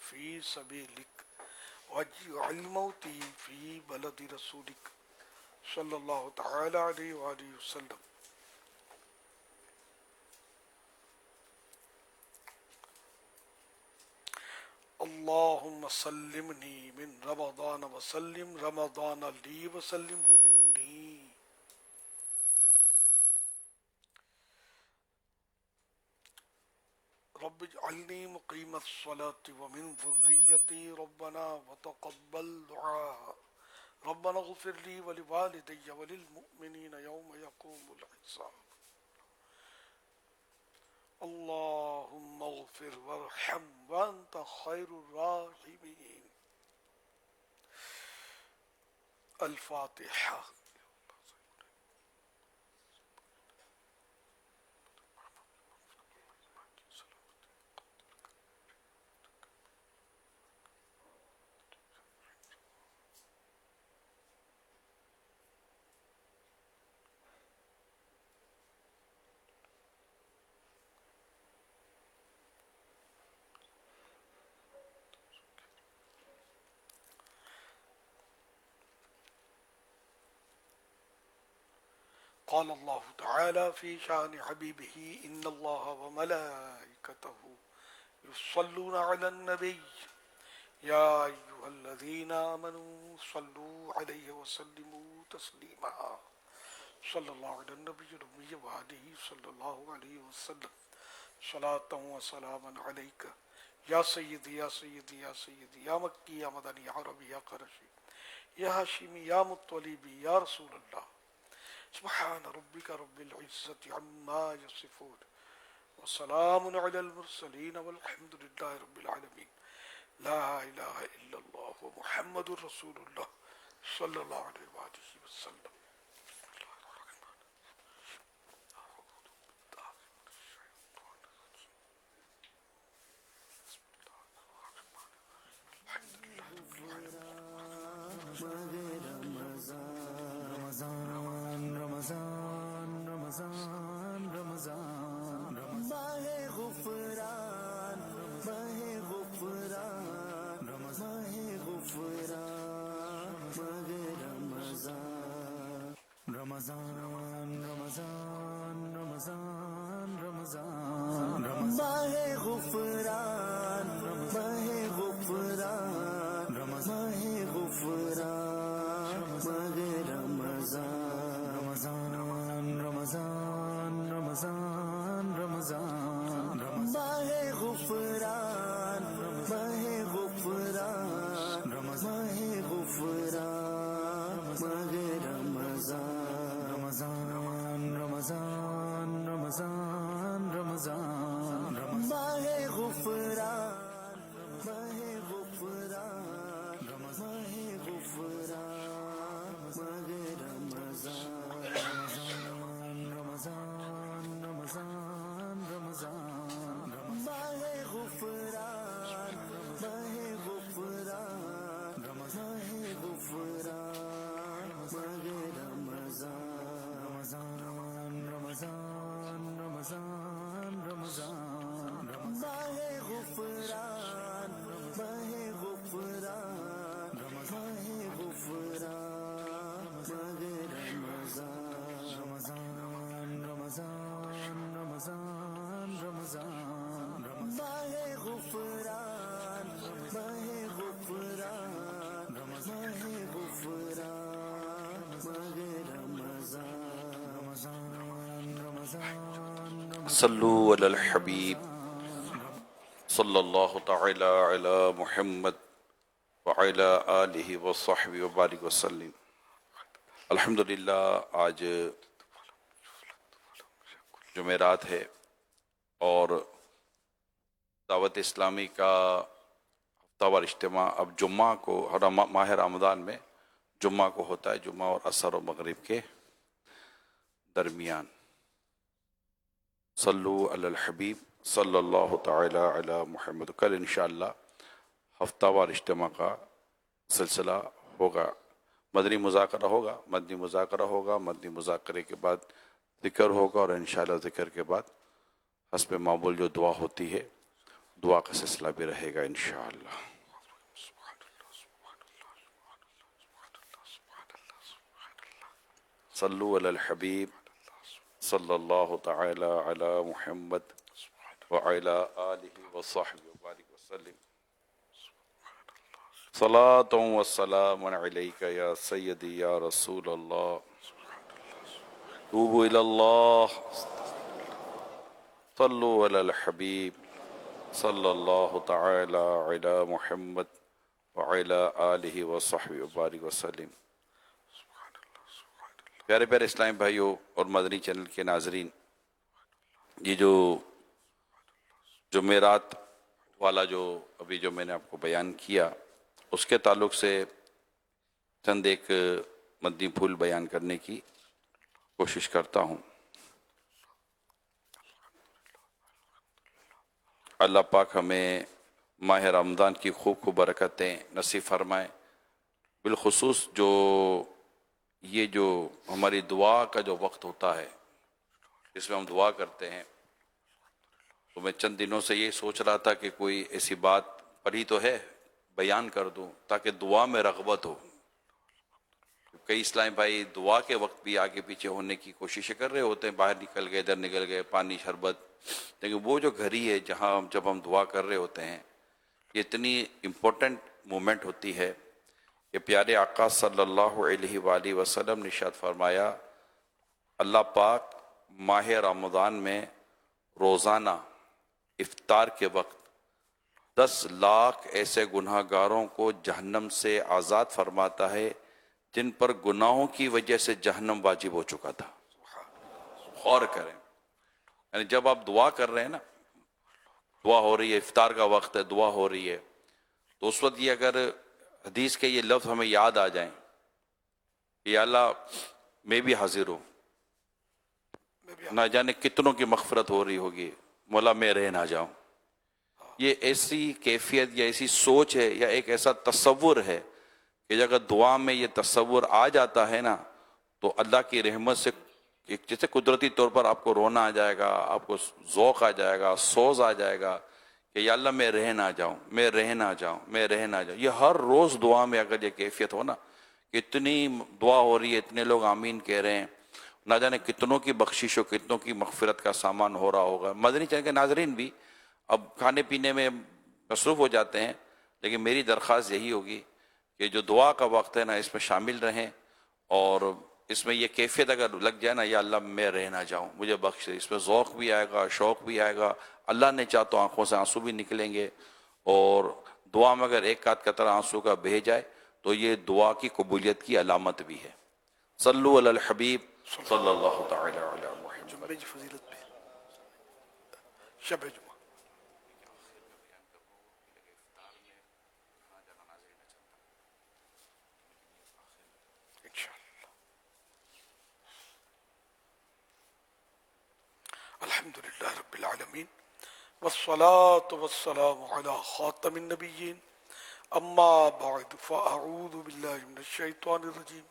في سبيلك واجعل موتي في بلد رسولك صلى الله تعالى عليه وآله وسلم. اللهم سلمني من رمضان وسلم رمضان لي وسلمه مني. رب اجعلني مقيم الصلاة ومن ذريتي ربنا وتقبل دعاء. ربنا اغفر لي ولوالدي وللمؤمنين يوم يقوم الحساب. اللهم اغفر وارحم وانت خير الراحمين. الفاتحة. قال الله تعالى في شان حبيبه إن الله وملائكته يصلون على النبي يا أيها الذين آمنوا صلوا عليه وسلموا تسليما. صلى الله على النبي الأمي وآله صلى الله عليه وسلم. صلاة وسلاما عليك يا سيدي يا سيدي يا سيدي يا مكي يا مدني يا عربي يا قرشي يا هاشمي يا مطلبي يا رسول الله. سبحان ربك رب العزة عما يصفون وسلام على المرسلين والحمد لله رب العالمين. لا إله إلا الله ومحمد رسول الله صلى الله عليه وآله وسلم. صلو علی الحبیب صلی اللہ تعالی علی محمد وعلی آلہ وصحبہ وبارک وسلم. الحمدللہ آج جمعرات ہے اور دعوت اسلامی کا ہفتہ وار اجتماع اب جمعہ کو ہر ماہ رمضان میں جمعہ کو ہوتا ہے، جمعہ اور عصر و مغرب کے درمیان. صلو علی الحبیب صلی اللہ تعالی علی محمد. کل انشاءاللہ ہفتہ وار اجتماع کا سلسلہ ہوگا، مدنی مذاکرہ ہوگا. مدنی مذاکرے کے بعد ذکر ہوگا اور انشاءاللہ ذکر کے بعد حسب معمول جو دعا ہوتی ہے دعا کا سلسلہ بھی رہے گا انشاءاللہ. صلو علی الحبیب صلی اللہ تعالی علی محمد وعلی آلہ وصحبہ وبارک وسلم. صلاۃ و سلام علیک یا سیدی یا رسول اللہ. توبوا الی اللہ. صلو علی الحبیب صلی اللہ تعالی علی محمد وعلی آلہ وصحبہ وبارک وسلم. پیارے پیارے اسلامی بھائیوں اور مدنی چینل کے ناظرین، یہ جو جمعرات والا جو میں نے آپ کو بیان کیا، اس کے تعلق سے چند ایک مدنی پھول بیان کرنے کی کوشش کرتا ہوں. اللہ پاک ہمیں ماہ رمضان کی خوب خوب برکتیں نصیب فرمائے. بالخصوص یہ جو ہماری دعا کا جو وقت ہوتا ہے، اس میں ہم دعا کرتے ہیں، تو میں چند دنوں سے یہ سوچ رہا تھا کہ کوئی ایسی بات پڑھی تو ہے بیان کر دوں تاکہ دعا میں رغبت ہو. کئی اسلامی بھائی دعا کے وقت بھی آگے پیچھے ہونے کی کوششیں کر رہے ہوتے ہیں، باہر نکل گئے، ادھر نکل گئے، پانی شربت، لیکن وہ جو گھڑی ہے جہاں جب ہم دعا کر رہے ہوتے ہیں، یہ اتنی امپورٹنٹ مومنٹ ہوتی ہے کہ پیارے آقا صلی اللہ علیہ وآلہ وسلم نے ارشاد فرمایا، اللہ پاک ماہ رمضان میں روزانہ افطار کے وقت 10 لاکھ ایسے گناہ گاروں کو جہنم سے آزاد فرماتا ہے جن پر گناہوں کی وجہ سے جہنم واجب ہو چکا تھا. غور کریں، یعنی جب آپ دعا کر رہے ہیں نا، دعا ہو رہی ہے، افطار کا وقت ہے، دعا ہو رہی ہے، تو اس وقت یہ اگر حدیث کے یہ لفظ ہمیں یاد آ جائیں کہ یا اللہ میں بھی حاضر ہوں، نہ جانے کتنوں کی مغفرت ہو رہی ہوگی، مولا میں رہ نہ جاؤں. یہ ایسی کیفیت یا ایسی سوچ ہے یا ایک ایسا تصور ہے کہ اگر دعا میں یہ تصور آ جاتا ہے نا، تو اللہ کی رحمت سے جیسے قدرتی طور پر آپ کو رونا آ جائے گا، آپ کو ذوق آ جائے گا، سوز آ جائے گا کہ یا اللہ میں رہ نہ جاؤں، میں رہ نہ جاؤں، میں رہ نہ جاؤں. یہ ہر روز دعا میں اگر یہ کیفیت ہو نا، کہ اتنی دعا ہو رہی ہے، اتنے لوگ آمین کہہ رہے ہیں، نہ جانے کتنوں کی بخشش و کتنوں کی مغفرت کا سامان ہو رہا ہوگا. مدنی چینل کے ناظرین بھی اب کھانے پینے میں مصروف ہو جاتے ہیں، لیکن میری درخواست یہی ہوگی کہ جو دعا کا وقت ہے نا، اس میں شامل رہیں، اور اس میں یہ کیفیت اگر لگ جائے نا، یا اللہ میں رہ نہ جاؤں، مجھے بخش دے، اس میں ذوق بھی آئے گا، شوق بھی آئے گا، اللہ نے چاہ تو آنکھوں سے آنسو بھی نکلیں گے، اور دعا میں اگر ایک آدھ قطرہ آنسو کا بہہ جائے تو یہ دعا کی قبولیت کی علامت بھی ہے. صلو علی الحبیب صلی اللہ تعالی علی محمد. جمعے کی فضیلت پہ شب جمعہ انشاءاللہ. الحمدللہ رب العالمین والصلاة والسلام علی خاتم النبیین. اما بعد فاعوذ باللہ من الشیطان الرجیم.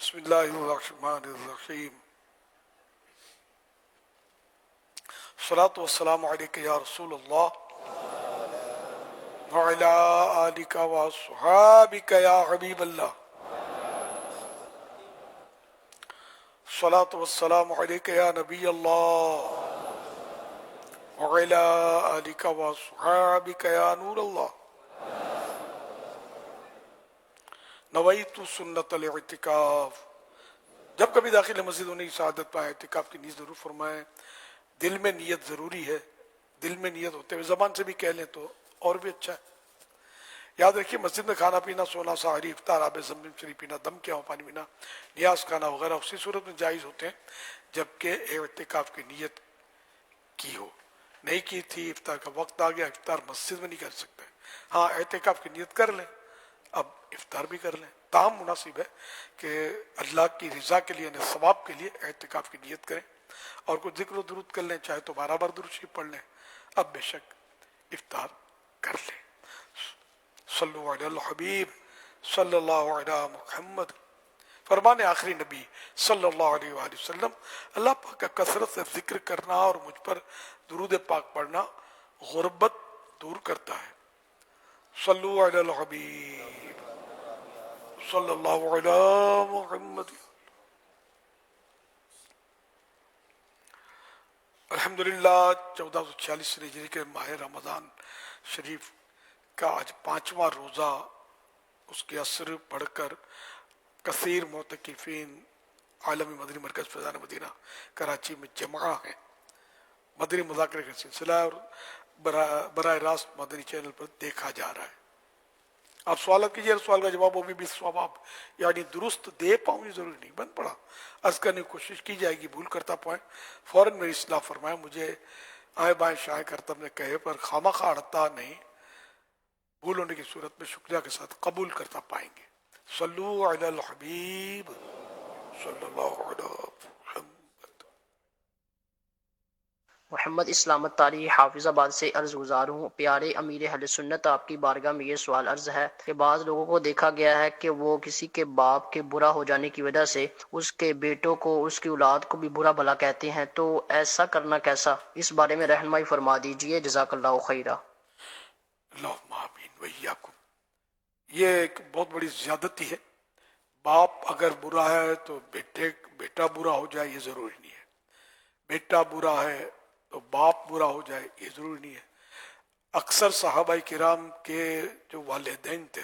بسم اللہ الرحمن الرحیم. الصلاة والسلام علیک یا رسول اللہ وعلی آلک واصحابک یا حبیب اللہ. الصلاة والسلام علیک یا نبی اللہ وعلی آلک واصحابک یا نور اللہ. نویت سنت الاعتکاف. جب کبھی داخل مسجد ہونے کی سعادت پائے، اعتکاف کی نیت ضرور فرمائیں. دل میں نیت ضروری ہے، دل میں نیت ہوتے ہوئے زبان سے بھی کہہ لیں تو اور بھی اچھا ہے. یاد رکھیے، مسجد میں کھانا پینا، سونا، سحری، افطار، آب زمزم شریف پینا، دم کیا ہو پانی پینا، نیاز کھانا وغیرہ اسی صورت میں جائز ہوتے ہیں جبکہ اعتکاف کی نیت کی ہو. نہیں کی تھی، افطار کا وقت آ گیا، افطار مسجد میں نہیں کر سکتے. ہاں اعتکاف کی نیت کر لیں، اب افطار بھی کر لیں. تاہم مناسب ہے کہ اللہ کی رضا کے لیے، یعنی ثواب کے لیے اعتکاف کی نیت کریں اور کچھ ذکر و درود کر لیں، چاہے تو 12 بار درود شریف پڑھ لیں. اب بے شک افطار کر لیں. صلو علی الحبیب صلی اللہ علی محمد. فرمان آخری نبی صلی اللہ علیہ وآلہ وسلم، اللہ پاک کا کثرت سے ذکر کرنا اور مجھ پر درود پاک پڑھنا غربت دور کرتا ہے. صلو علی الحبیب صلی اللہ علی محمد. الحمدللہ 1446 ہجری کے ماہ رمضان شریف کا آج 5واں روزہ، اس کے اثر پڑھ کر کثیر معتکفین عالمی مدنی مرکز فیضان مدینہ کراچی میں جمع ہیں. مدنی مذاکرے کا سلسلہ اور براہ راست مدنی چینل پر دیکھا جا رہا ہے. آپ سوالات کیجیے، سوال کا جواب وہ بھی ثواب یعنی درست دے پاؤں یہ ضروری نہیں، بند پڑا عرض کرنے کی کوشش کی جائے گی. بھول کرتا پائیں فوراً میری اصلاح فرمائیں. مجھے آئے بائیں شائع کرتا اپنے کہے پر خامخواہ اڑتا نہیں، بھول ہونے کی صورت میں شکریہ کے ساتھ قبول کرتا پائیں گے. صلو علی الحبیب صلی اللہ علیہ وسلم. محمد اسلام الطاری حافظ آباد سے عرض گزار ہوں. پیارے امیر اہل سنت، آپ کی بارگاہ میں یہ سوال عرض ہے کہ بعض لوگوں کو دیکھا گیا ہے کہ وہ کسی کے باپ کے برا ہو جانے کی وجہ سے اس کے بیٹوں کو، اس کی اولاد کو بھی برا بھلا کہتے ہیں، تو ایسا کرنا کیسا؟ اس بارے میں رہنمائی فرما دیجیے، جزاک اللہ خیرہ. اللہم آمین وإیاکم. یہ ایک بہت بڑی زیادتی ہے. باپ اگر برا ہے تو بیٹا برا ہو جائے یہ ضروری نہیں ہے. بیٹا برا ہے تو باپ برا ہو جائے یہ ضروری نہیں ہے. اکثر صحابہ کرام کے جو والدین تھے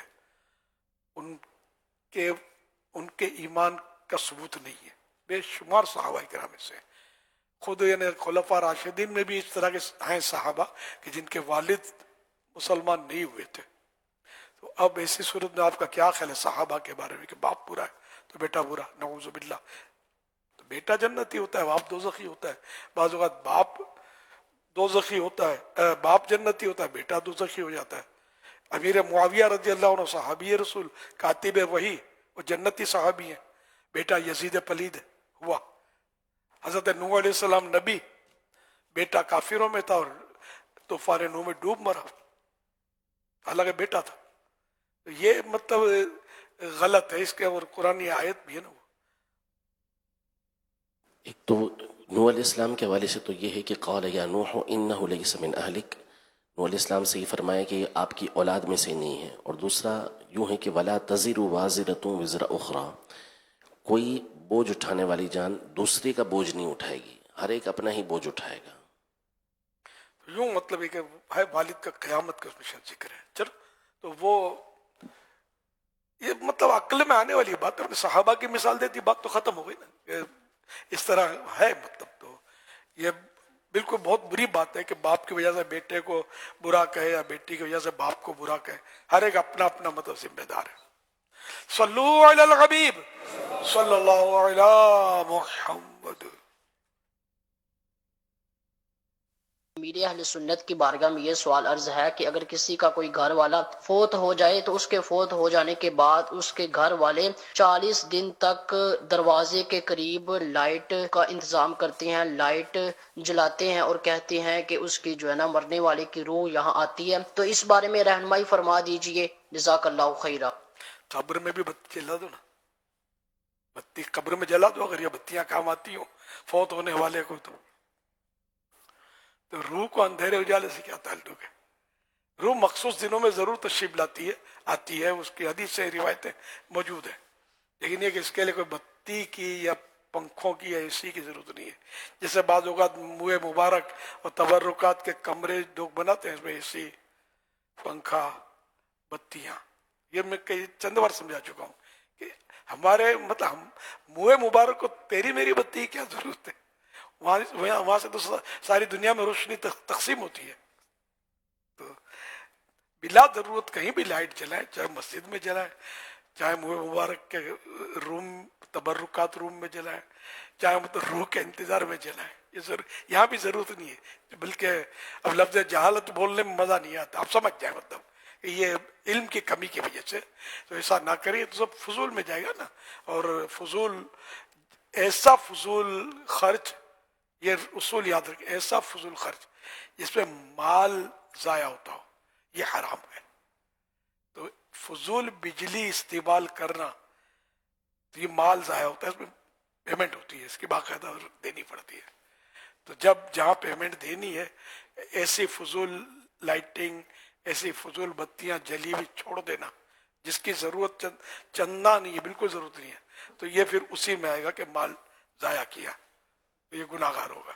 ان کے ایمان کا ثبوت نہیں ہے. بے شمار صحابہ کرام میں سے خود یعنی خلفاء راشدین میں بھی اس طرح کے ہیں صحابہ کہ جن کے والد مسلمان نہیں ہوئے تھے. تو اب ایسی صورت میں آپ کا کیا خیال ہے صحابہ کے بارے میں کہ باپ برا ہے تو بیٹا برا؟ نعوذ باللہ. تو بیٹا جنتی ہوتا ہے، باپ دوزخی ہوتا ہے. بعض اوقات باپ دوزخی ہوتا ہے، باپ جنتی ہوتا ہے، بیٹا دوزخی ہو جاتا ہے. امیر معاویہ رضی اللہ عنہ صحابی رسول کاتب وحی، وہ جنتی صحابی ہیں. بیٹا یزید پلید ہوا. حضرت نوح علیہ السلام نبی، بیٹا کافروں میں تھا اور طوفان نوح میں ڈوب مرا، حالانکہ بیٹا تھا. یہ مطلب غلط ہے. اس کے اور قرآن آیت بھی ہے نا. ایک تو نوح علیہ السلام کے حوالے سے تو یہ ہے کہ قال یا نوح انہ لیس من اہلک، نوح علیہ السلام سے یہ فرمایا کہ یہ آپ کی اولاد میں سے نہیں ہے. اور دوسرا یوں ہے کہ ولا تزر وازرۃ وزر اخری، کوئی بوجھ اٹھانے والی جان دوسرے کا بوجھ نہیں اٹھائے گی، ہر ایک اپنا ہی بوجھ اٹھائے گا. یوں مطلب ہے کہ ہے والد کا قیامت کا اس میں شان ذکر ہے. چلو تو وہ یہ مطلب عقل میں آنے والی بات ہے. صحابہ کی مثال دیتی بات تو ختم ہو گئی نا. اس طرح ہے مطلب. تو یہ بالکل بہت بری بات ہے کہ باپ کی وجہ سے بیٹے کو برا کہے یا بیٹی کی وجہ سے باپ کو برا کہے. ہر ایک اپنا اپنا مطلب ذمہ دار ہے. صلو علی الحبیب صلی اللہ علی محمد. امیر اہل سنت کی بارگاہ میں یہ سوال عرض ہے کہ اگر کسی کا کوئی گھر والا فوت ہو جائے تو اس کے فوت ہو جانے کے بعد اس کے گھر والے 40 دن تک دروازے کے قریب لائٹ کا انتظام کرتے ہیں، لائٹ جلاتے ہیں اور کہتے ہیں کہ اس کی جو ہے نا مرنے والے کی روح یہاں آتی ہے. تو اس بارے میں رہنمائی فرما دیجئے، جزاک اللہ خیرہ. قبر میں بھی بتی جلا دو نا، بتی قبر میں جلا دو اگر یہ بتیاں کام آتی ہوں فوت ہونے والے کو. تو روح کو اندھیرے اجالے سے کیا تعلق ہے؟ روح مخصوص دنوں میں ضرور تشریف لاتی ہے، آتی ہے، اس کی حدیث سے روایتیں موجود ہیں. لیکن یہ کہ اس کے لیے کوئی بتی کی یا پنکھوں کی یا اے سی کی ضرورت نہیں ہے. جیسے بعض اوقات منہ مبارک اور تبرکات کے کمرے لوگ بناتے ہیں، اس میں اے سی، پنکھا، بتیاں. یہ میں کئی چند بار سمجھا چکا ہوں کہ ہمارے مطلب ہم منہ مبارک کو تیری میری بتی کی کیا ضرورت ہے؟ وہاں سے تو ساری دنیا میں روشنی تقسیم ہوتی ہے. تو بلا ضرورت کہیں بھی لائٹ جلائیں، چاہے مسجد میں جلائیں، چاہے منہ مبارک کے روم تبرکات روم میں جلائیں، چاہے مطلب روح کے انتظار میں جلائیں. یہاں بھی ضرورت نہیں ہے. بلکہ اب لفظ جہالت بولنے میں مزہ نہیں آتا. آپ سمجھ جائیں مطلب کہ یہ علم کی کمی کی وجہ سے. تو ایسا نہ کریے تو سب فضول میں جائے گا نا. اور فضول، ایسا فضول خرچ، یہ اصول یاد رکھیں، ایسا فضول خرچ جس میں مال ضائع ہوتا ہو یہ حرام ہے. تو فضول بجلی استعمال کرنا تو یہ مال ضائع ہوتا ہے، اس میں پیمنٹ ہوتی ہے، اس کی باقاعدہ دینی پڑتی ہے. تو جب جہاں پیمنٹ دینی ہے ایسی فضول لائٹنگ ایسی فضول بتیاں جلی ہوئی چھوڑ دینا جس کی ضرورت چندہ نہیں ہے، بالکل ضرورت نہیں ہے، تو یہ پھر اسی میں آئے گا کہ مال ضائع کیا، تو یہ گناہ گار ہوگا۔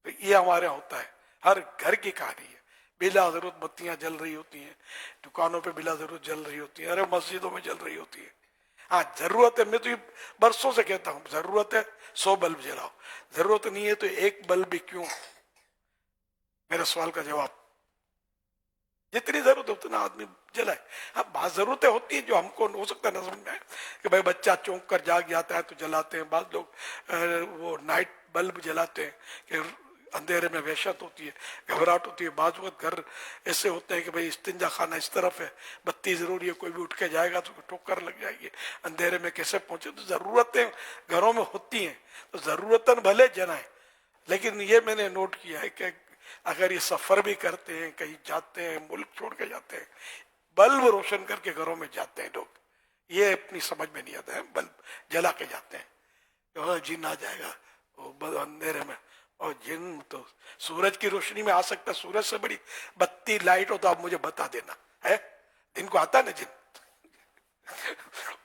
تو یہ ہمارے یہاں ہوتا ہے، ہر گھر کی کہانی ہے، بلا ضرورت بتیاں جل رہی ہوتی ہیں، دکانوں پہ بلا ضرورت جل رہی ہوتی ہیں، ارے مسجدوں میں جل رہی ہوتی ہے۔ ہاں ضرورت ہے، میں تو یہ برسوں سے کہتا ہوں، ضرورت ہے 100 بلب جلاؤ، ضرورت نہیں ہے تو ایک بلب بھی کیوں؟ میرے سوال کا جواب، جتنی ضرورت ہے اتنا آدمی جلائے۔ ہاں بعض ضرورتیں ہوتی ہیں جو ہم کو ہو سکتا ہے نہ سمجھ میں آئے کہ بھائی بچہ چونک کر جاگ جاتا ہے تو جلاتے ہیں، بعض لوگ وہ نائٹ بلب جلاتے ہیں کہ اندھیرے میں وحشت ہوتی ہے، گھبراہٹ ہوتی ہے، بعض وقت گھر ایسے ہوتے ہیں کہ بھائی استنجا خانہ اس طرف ہے، بتی ضروری ہے، کوئی بھی اٹھ کے جائے گا تو ٹھوکر لگ جائے گی، اندھیرے میں کیسے پہنچے؟ تو ضرورتیں گھروں میں ہوتی ہیں، تو ضرورتاً بھلے جلائیں، لیکن یہ میں نے نوٹ کیا ہے کہ اگر یہ سفر بھی کرتے ہیں، کہیں جاتے ہیں، ملک چھوڑ کے جاتے ہیں، بلب روشن کر کے گھروں میں جاتے ہیں لوگ، یہ اپنی سمجھ میں نہیں آتا ہے، بلب جلا کے جاتے ہیں کہ جن آ جائے گا وہ اندھیرے میں، اور جن تو سورج کی روشنی میں آ سکتا ہے، سورج سے بڑی بتی لائٹ ہو تو آپ مجھے بتا دینا ہے، دن کو آتا ہے نا جن،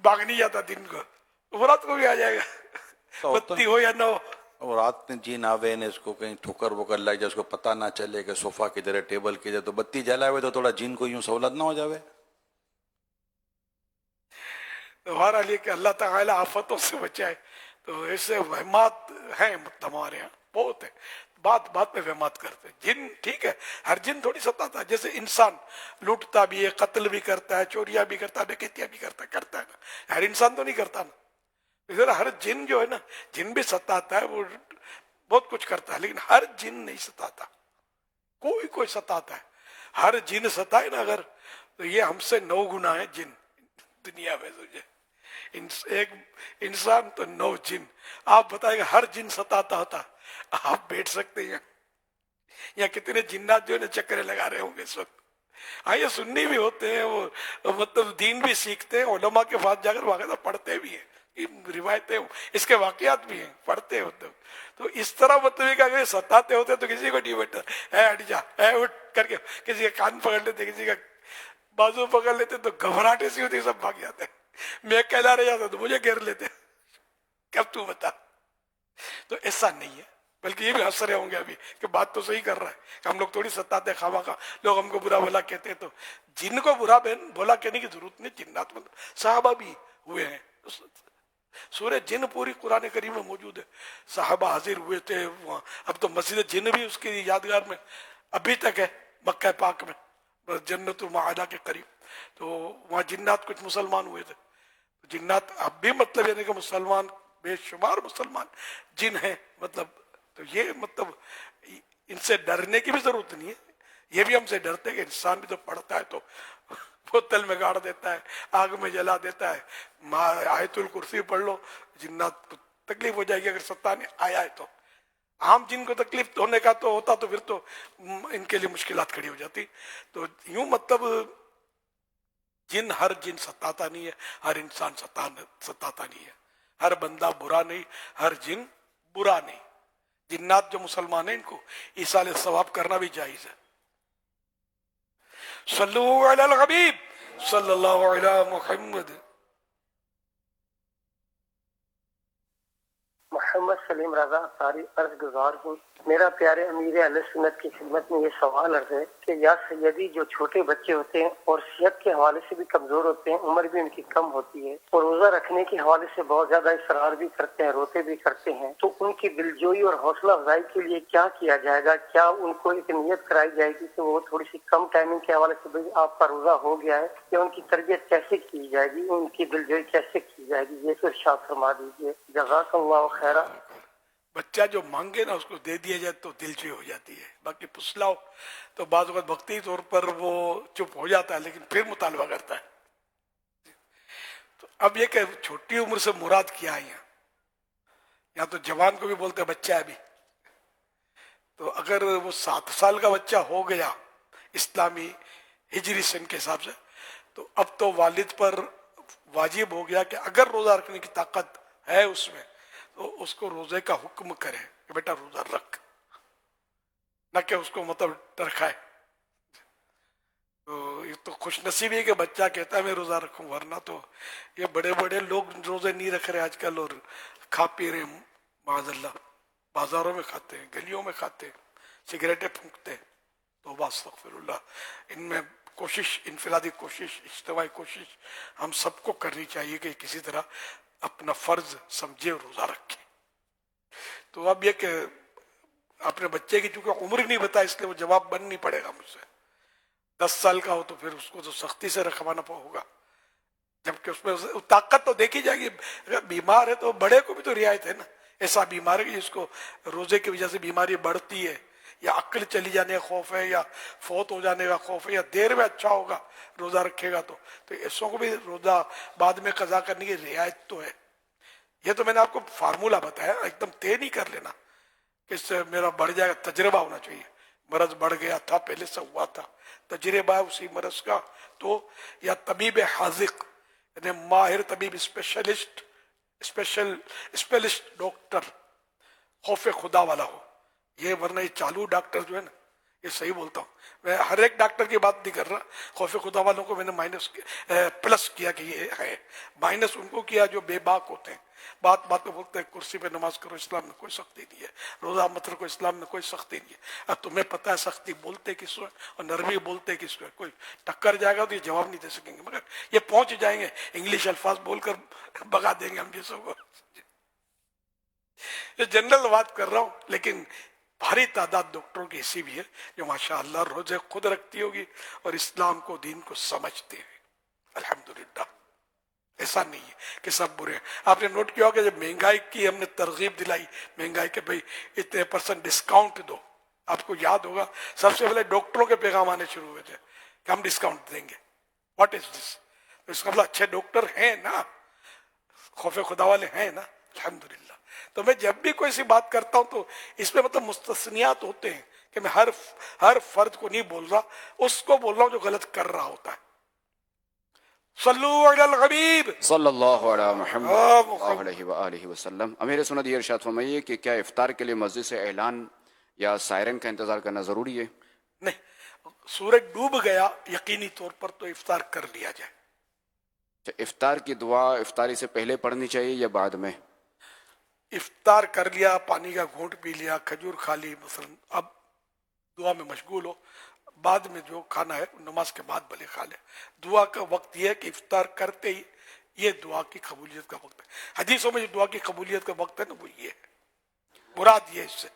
بھاگ نہیں جاتا دن کو، رات کو بھی آ جائے گا، بتی ہو یا نہ ہو۔ اور رات میں جین آوے نے اس کو کہیں ٹھوکر وکر لگ جائے، اس کو پتہ نہ چلے کہ صوفہ کدھر ہے، ٹیبل کدھر ہے، تو بتی جلائے ہوئے تو تھوڑا جین کو یوں سہولت نہ ہو جاوے۔ ہمارا لیے کہ اللہ تعالیٰ آفتوں سے بچائے، تو ایسے وہمات ہیں مطلب ہمارے یہاں بہت ہے، بات بات میں وہمات کرتے ہیں۔ جن ٹھیک ہے، ہر جن تھوڑی ستاتا ہے، جیسے انسان لوٹتا بھی ہے، قتل بھی کرتا ہے، چوریاں بھی کرتا ہے، ڈکیتیاں بھی کرتا ہے نا، ہر انسان تو نہیں کرتا نا، ادھر ہر جن جو ہے نا، جن بھی ستاتا ہے، وہ بہت کچھ کرتا ہے، لیکن ہر جن نہیں ستاتا، کوئی ستاتا ہے، ہر جن ستائے نا اگر، تو یہ ہم سے 9 گنا ہے جن دنیا میں، تجھے ایک انسان تو 9 جن، آپ بتائیں گے ہر جن ستاتا ہوتا، آپ بیٹھ سکتے ہیں یا کتنے جنات جو ہے نا چکرے لگا رہے ہوں گے اس وقت۔ ہاں یہ سنی بھی ہوتے ہیں، وہ مطلب دین بھی سیکھتے ہیں، علماء کے پاس جا کر باقاعدہ پڑھتے بھی ہیں، روایتیں اس کے واقعات بھی ہیں، پڑھتے ہوتے، تو اس طرح مطلب کہ اگر ستاتے ہوتے تو کسی کو نہیں بیٹھا اے ہٹ جا، اے اٹھ کر کے کسی کا کان پکڑ لیتے، کسی کا بازو پکڑ لیتے، تو گھبراہٹ ایسی ہوتی سب بھاگ جاتے ہیں، میں کہلا رہ جاتا تو مجھے گھیر لیتے، کب تو بتا۔ تو ایسا نہیں ہے، بلکہ یہ بھی ہنس رہے ہوں گے ابھی کہ بات تو صحیح کر رہا ہے کہ ہم لوگ تھوڑی ستاتے خواہ خواہ، لوگ ہم کو برا بھلا کہتے ہیں، تو جن کو برا بھلا کہنے کی ضرورت نہیں، جنات مطلب صحابہ بھی ہوئے ہیں، سورہ جن پوری قرآن کریم میں موجود ہے، صحابہ حاضر ہوئے تھے وہاں، اب تو مسجد جن بھی اس کی یادگار میں ابھی تک ہے مکہ پاک میں، جنت المعالی کے قریب، تو وہاں جنات کچھ مسلمان ہوئے تھے، جنات اب بھی مطلب یعنی کہ مسلمان، بے شمار مسلمان جن ہیں مطلب، تو یہ مطلب ان سے ڈرنے کی بھی ضرورت نہیں ہے، یہ بھی ہم سے ڈرتے کہ انسان بھی تو پڑھتا ہے تو بوتل میں گاڑ دیتا ہے، آگ میں جلا دیتا ہے، آیت الکرسی پڑھ لو، جنات کو تکلیف ہو جائے گی اگر ستانے آیا ہے تو، عام جن کو تکلیف ہونے کا تو ہوتا تو پھر تو ان کے لیے مشکلات کھڑی ہو جاتی۔ تو یوں مطلب جن ہر جن ستاتا نہیں ہے، ہر انسان ستاتا نہیں ہے، ہر بندہ برا نہیں، ہر جن برا نہیں، جنات جو مسلمان ہیں ان کو ایصال ثواب کرنا بھی جائز ہے۔ صلو علی الحبیب صلی اللہ علی محمد۔ محمد سلیم رضا ساری عرض گزار ہوں، میرا پیارے امیر اہل سنت کی خدمت میں یہ سوال عرض ہے کہ یا سیدی جو چھوٹے بچے ہوتے ہیں اور صحت کے حوالے سے بھی کمزور ہوتے ہیں، عمر بھی ان کی کم ہوتی ہے اور روزہ رکھنے کے حوالے سے بہت زیادہ اصرار بھی کرتے ہیں، روتے بھی کرتے ہیں، تو ان کی دلجوئی اور حوصلہ افزائی کے لیے کیا کیا جائے گا؟ کیا ان کو ایک نیت کرائی جائے گی کہ وہ تھوڑی سی کم ٹائمنگ کے حوالے سے بھائی آپ کا روزہ ہو گیا ہے، یا ان کی تربیت کیسے کی جائے گی، ان کی دلجوئی کیسے کی جائے گی؟ یہ تو ارشاد فرما دیجیے، جزاک اللہ خیرہ۔ بچہ جو مانگے نا اس کو دے دیا جائے تو دلچسپی ہو جاتی ہے، باقی پسلاؤ تو بعض اوقات وقتی طور پر وہ چپ ہو جاتا ہے لیکن پھر مطالبہ کرتا ہے۔ تو اب یہ کہ چھوٹی عمر سے مراد کیا ہے یہاں تو جوان کو بھی بولتے ہیں بچہ ابھی، تو اگر وہ 7 سال کا بچہ ہو گیا اسلامی ہجری سن کے حساب سے، تو اب تو والد پر واجب ہو گیا کہ اگر روزہ رکھنے کی طاقت ہے اس میں تو اس کو روزے کا حکم کرے کہ بیٹا روزہ رکھ، نہ کہ اس کو مطلب ٹرکھائے تو یہ تو خوش نصیبی ہے کہ بچہ کہتا ہے میں روزہ رکھوں، ورنہ تو یہ بڑے بڑے لوگ روزے نہیں رکھ رہے آج کل اور کھا پی رہے ہیں، معاذ اللہ، بازاروں میں کھاتے ہیں، گلیوں میں کھاتے ہیں، سگریٹیں پھونکتے ہیں۔ توبہ استغفر اللہ۔ ان میں کوشش، انفرادی کوشش، اجتماعی کوشش ہم سب کو کرنی چاہیے کہ کسی طرح اپنا فرض سمجھے اور روزہ رکھیں۔ تو اب یہ کہ اپنے بچے کی چونکہ عمر نہیں بتا، اس لیے وہ جواب بن نہیں پڑے گا مجھ سے۔ 10 سال کا ہو تو پھر اس کو تو سختی سے رکھوانا ہوگا، جبکہ اس میں طاقت تو دیکھی جائے گی۔ اگر بیمار ہے تو بڑے کو بھی تو رعایت ہے نا، ایسا بیمار ہے کہ جس کو روزے کی وجہ سے بیماری بڑھتی ہے، یا عقل چلی جانے کا خوف ہے، یا فوت ہو جانے کا خوف ہے، یا دیر میں اچھا ہوگا روزہ رکھے گا تو ایسوں کو بھی روزہ بعد میں قضا کرنے کی رعایت تو ہے۔ یہ تو میں نے آپ کو فارمولہ بتایا، ایک دم طے نہیں کر لینا کہ اس سے میرا بڑھ جائے گا، تجربہ ہونا چاہیے۔ مرض بڑھ گیا تھا، پہلے سے ہوا تھا، تجربہ ہے اسی مرض کا، تو یا طبیب حاذق یعنی ماہر طبیب، اسپیشلسٹ ڈاکٹر خوف خدا والا ہو یہ، ورنہ یہ چالو ڈاکٹر جو ہے نا، یہ صحیح بولتا ہوں میں، ہر ایک ڈاکٹر کی بات نہیں کر رہا، خوف خدا والوں کو میں نے پلس کیا کہ یہ ہے، مائنس ان کو کیا جو بے باک ہوتے ہیں، بات بات میں بولتے ہیں کرسی پہ نماز کرو، اسلام میں کوئی سختی نہیں ہے، روزہ مت رکھو، اسلام میں کوئی سختی نہیں ہے۔ اب تمہیں پتہ ہے سختی بولتے کس کو اور نرمی بولتے کس کو، کوئی ٹکر جائے گا تو یہ جواب نہیں دے سکیں گے، مگر یہ پہنچ جائیں گے، انگلش الفاظ بول کر بگا دیں گے ہم جیسوں کو۔ یہ جنرل بات کر رہا ہوں، لیکن بھاری تعداد ڈاکٹروں کی ایسی بھی ہے جو ماشاءاللہ روزے خود رکھتی ہوگی اور اسلام کو، دین کو سمجھتے ہیں، الحمدللہ۔ ایسا نہیں ہے کہ سب برے ہیں۔ آپ نے نوٹ کیا ہوگا جب مہنگائی کی ہم نے ترغیب دلائی، مہنگائی کے بھائی اتنے % ڈسکاؤنٹ دو، آپ کو یاد ہوگا سب سے پہلے ڈاکٹروں کے پیغام آنے شروع ہوئے تھے کہ ہم ڈسکاؤنٹ دیں گے۔ واٹ از دس؟ تو اس کا مطلب اچھے ڈاکٹر ہیں نا، خوف خدا والے ہیں نا، الحمدللہ۔ تو میں جب بھی کوئی سی بات کرتا ہوں تو اس میں مطلب مستثنیات ہوتے ہیں کہ میں ہر فرد کو نہیں بول رہا، اس کو بول رہا ہوں جو غلط کر رہا ہوتا ہے۔ صلو علی الحبیب صلی اللہ علیہ محمد صلی اللہ علیہ وآلہ وسلم۔ امیر سنت یہ ارشاد فرمائیے کہ کیا افطار کے لیے مسجد سے اعلان یا سائرن کا انتظار کرنا ضروری ہے؟ نہیں، سورج ڈوب گیا یقینی طور پر تو افطار کر لیا جائے۔ افطار کی دعا افطاری سے پہلے پڑھنی چاہیے یا بعد میں؟ افطار کر لیا، پانی کا گھونٹ پی لیا، کھجور کھا لی مثلا، اب دعا میں مشغول ہو، بعد میں جو کھانا ہے نماز کے بعد بھلے کھا لے۔ دعا کا وقت یہ ہے کہ افطار کرتے ہی یہ دعا کی قبولیت کا وقت ہے۔ حدیثوں میں جو دعا کی قبولیت کا وقت ہے نا وہ یہ ہے، مراد یہ ہے اس سے۔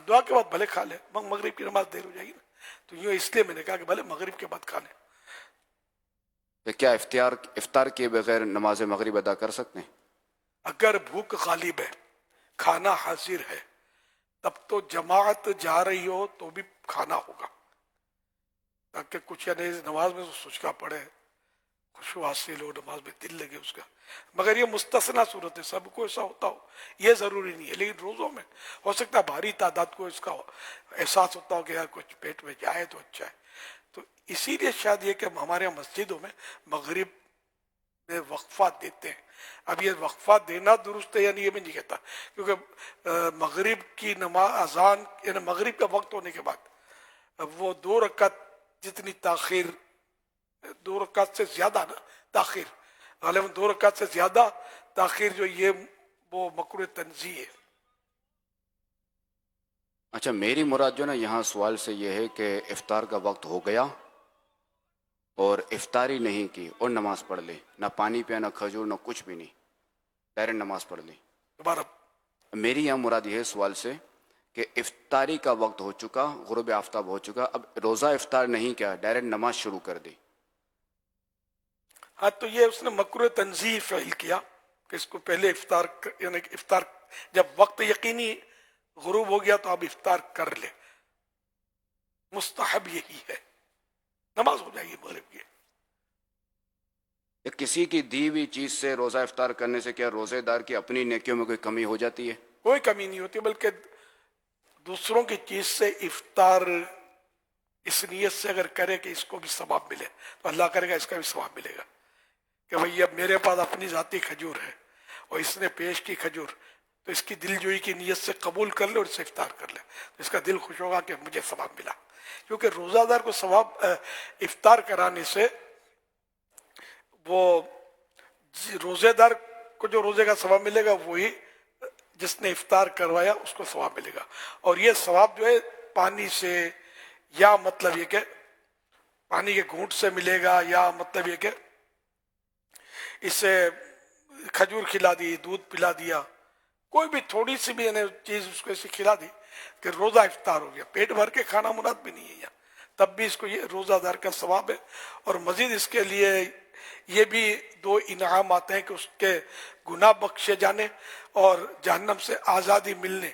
دعا کے بعد بھلے کھا لے، مغرب کی نماز دیر ہو جائے گی نا، تو یوں اس لیے میں نے کہا کہ بھلے مغرب کے بعد کھا لیں۔ کہ کیا افطار کے بغیر نماز مغرب ادا کر سکتے ہیں؟ اگر بھوک غالب ہے، کھانا حاضر ہے، تب تو جماعت جا رہی ہو تو بھی کھانا ہوگا، تاکہ کچھ یعنی نماز میں تو سوچنا پڑے، خوشو حاصل ہو، نماز میں دل لگے اس کا۔ مگر یہ مستثنا صورت ہے، سب کو ایسا ہوتا ہو یہ ضروری نہیں ہے، لیکن روزوں میں ہو سکتا ہے بھاری تعداد کو اس کا احساس ہوتا ہو کہ یار کچھ پیٹ میں جائے تو اچھا ہے۔ تو اسی لیے شاید یہ کہ ہمارے مسجدوں میں مغرب میں وقفہ دیتے ہیں۔ اب یہ وقفہ دینا درست ہے یعنی یہ میں نہیں کہتا، کیونکہ مغرب کی نماز اذان یعنی مغرب کا وقت ہونے کے بعد وہ 2 رکعت جتنی تاخیر، 2 رکعت سے زیادہ نا تاخیر، غالباً 2 رکعت سے زیادہ تاخیر جو یہ وہ مکروہ تنزیہ ہے۔ اچھا، میری مراد جو نا یہاں سوال سے یہ ہے کہ افطار کا وقت ہو گیا اور افطاری نہیں کی اور نماز پڑھ لی، نہ پانی پیا، نہ کھجور، نہ کچھ بھی نہیں، ڈائریکٹ نماز پڑھ لی۔ دوبارہ میری یہاں مراد یہ ہے سوال سے کہ افطاری کا وقت ہو چکا، غروب آفتاب ہو چکا، اب روزہ افطار نہیں کیا، ڈائریکٹ نماز شروع کر دی۔ ہاں تو یہ اس نے مکروہ تنزیہ فعل کیا کہ اس کو پہلے افطار یعنی افطار جب وقت یقینی غروب ہو گیا تو اب افطار کر لے، مستحب یہی ہے، نماز ہو جائے گی مغرب کی۔ کسی کی دی ہوئی چیز سے روزہ افطار کرنے سے کیا روزے دار کی اپنی نیکیوں میں کوئی کمی ہو جاتی ہے؟ کوئی کمی نہیں ہوتی، بلکہ دوسروں کی چیز سے افطار اس نیت سے اگر کرے کہ اس کو بھی ثواب ملے تو اللہ کرے گا اس کا بھی ثواب ملے گا، کہ بھئی اب میرے پاس اپنی ذاتی کھجور ہے اور اس نے پیش کی کھجور، تو اس کی دل جوئی کی نیت سے قبول کر لے اور اس سے افطار کر لے، تو اس کا دل خوش ہوگا کہ مجھے ثواب ملا. کیونکہ روزہ دار کو ثواب افطار کرانے سے، وہ روزے دار کو جو روزے کا ثواب ملے گا وہی جس نے افطار کروایا اس کو ثواب ملے گا. اور یہ ثواب جو ہے پانی سے، یا مطلب یہ کہ پانی کے گھونٹ سے ملے گا، یا مطلب یہ کہ اسے کھجور کھلا دی، دودھ پلا دیا، کوئی بھی تھوڑی سی بھی چیز اس کو ایسی کھلا دی کہ روزہ افطار ہو گیا. پیٹ بھر کے کھانا مراد بھی نہیں ہے یہاں، تب بھی اس کو یہ روزہ دار کا ثواب ہے. اور مزید اس کے لیے یہ بھی 2 انعام آتے ہیں کہ اس کے گناہ بخشے جانے اور جہنم سے آزادی ملنے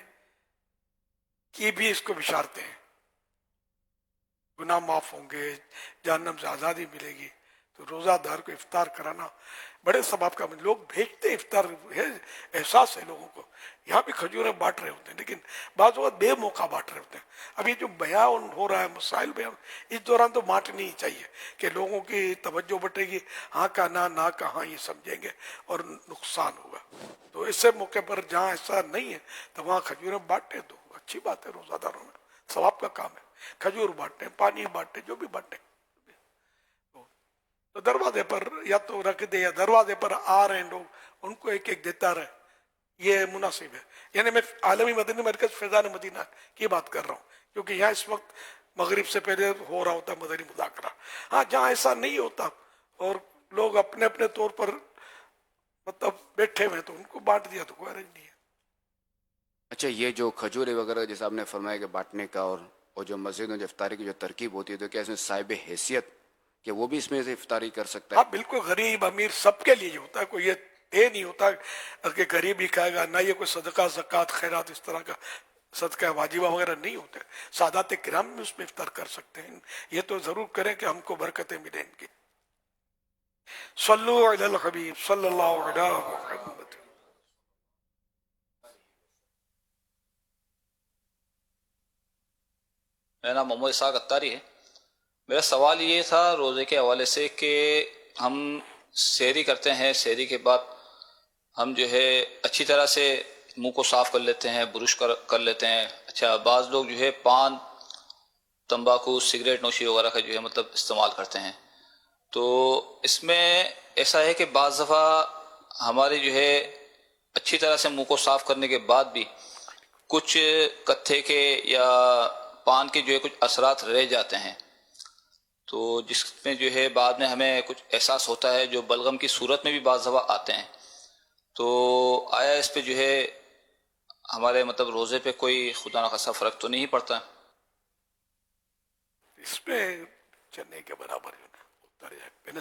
کی بھی اس کو بشارتیں ہیں. گناہ معاف ہوں گے، جہنم سے آزادی ملے گی. تو روزہ دار کو افطار کرانا بڑے ثواب کا. لوگ بھیجتے افطار ہے، احساس ہے لوگوں کو. یہاں بھی کھجوریں بانٹ رہے ہوتے ہیں، لیکن بعض اوقات بے موقع بانٹ رہے ہوتے ہیں. اب یہ جو بیان ہو رہا ہے، مسائل بیان، اس دوران تو بانٹنی ہی چاہیے کہ لوگوں کی توجہ بٹے گی. ہاں کا نہ کہاں یہ سمجھیں گے اور نقصان ہوگا. تو ایسے موقع پر جہاں ایسا نہیں ہے تو وہاں کھجوریں بانٹیں تو اچھی بات ہے. روزہ داروں میں ثواب کا کام ہے. کھجور بانٹیں، پانی بانٹیں، جو بھی بانٹیں. تو دروازے پر یا تو رکھ دے، یا دروازے پر آ رہے ہیں لوگ ان کو ایک ایک دیتا رہے، یہ مناسب ہے. یعنی میں عالمی مدنی مرکز فیضان مدینہ کی بات کر رہا ہوں، کیونکہ یہاں اس وقت مغرب سے پہلے ہو رہا ہوتا مدنی مذاکرہ. ہاں جہاں ایسا نہیں ہوتا اور لوگ اپنے اپنے طور پر مطلب بیٹھے ہوئے تو ان کو بانٹ دیا تو کوئی حرج نہیں ہے. اچھا، یہ جو کھجورے وغیرہ جیسے آپ نے فرمایا کہ بانٹنے کا اور جو مسجد میں جو افطاری کی جو ترکیب ہوتی ہے، تو کیا اس میں صاحب حیثیت کہ وہ بھی اس میں سے افطاری کر سکتا ہے؟ ہاں بالکل، غریب امیر سب کے لیے یہ ہوتا ہے. کوئی یہ نہیں ہوتا کہ غریب ہی کھائے گا، نہ یہ کوئی صدقہ زکوٰۃ خیرات اس طرح کا صدقہ واجبہ وغیرہ نہیں ہوتے. سادات کرام بھی اس میں افطار کر سکتے ہیں. یہ تو ضرور کریں کہ ہم کو برکتیں ملیں ان کی. صلو علی الحبیب صلی اللہ علیہ محمد. میرا نام محمد اسحاق اتاری ہے. میرا سوال یہ تھا روزے کے حوالے سے کہ ہم سحری کرتے ہیں، سحری کے بعد ہم جو ہے اچھی طرح سے منہ کو صاف کر لیتے ہیں، برش کر لیتے ہیں. اچھا، بعض لوگ جو ہے پان، تمباکو، سگریٹ نوشی وغیرہ کا جو ہے مطلب استعمال کرتے ہیں. تو اس میں ایسا ہے کہ بعض دفعہ ہمارے جو ہے اچھی طرح سے منہ کو صاف کرنے کے بعد بھی کچھ کتھے کے یا پان کے جو ہے کچھ اثرات رہ جاتے ہیں، تو جس میں جو ہے بعد میں ہمیں کچھ احساس ہوتا ہے جو بلغم کی صورت میں بھی بعض دفعہ آتے ہیں. تو آیا اس پہ جو ہے ہمارے مطلب روزے پہ کوئی خدا نخواستہ فرق تو نہیں پڑتا؟ اس میں چنے کے برابر اتر جائے.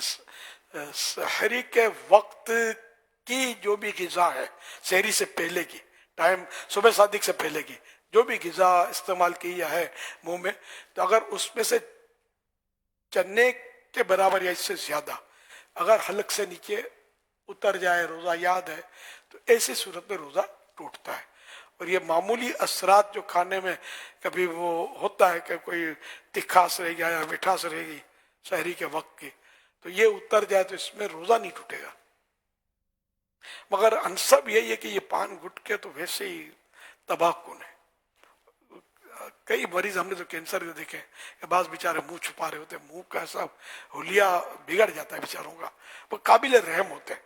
سحری کے وقت کی جو بھی غذا ہے، سحری سے پہلے کی ٹائم، صبح صادق سے پہلے کی جو بھی غذا استعمال کی ہے منہ میں، تو اگر اس میں سے چنے کے برابر یا اس سے زیادہ اگر حلق سے نیچے اتر جائے، روزہ یاد ہے، تو ایسی صورت میں روزہ ٹوٹتا ہے. اور یہ معمولی اثرات جو کھانے میں کبھی وہ ہوتا ہے کہ کوئی تکھاس رہ گیا یا مٹھاس رہ گئی سحری کے وقت کی، تو یہ اتر جائے تو اس میں روزہ نہیں ٹوٹے گا. مگر انصب یہی ہے کہ یہ پان گٹکے تو ویسے ہی تباہ کن ہے. کئی مریض ہم نے تو کینسر کے دیکھے کہ بعض بیچارے منہ چھپا رہے ہوتے ہیں، منہ کا ایسا حلیہ بگڑ جاتا ہے بیچاروں کا. وہ قابل رحم ہوتے ہیں،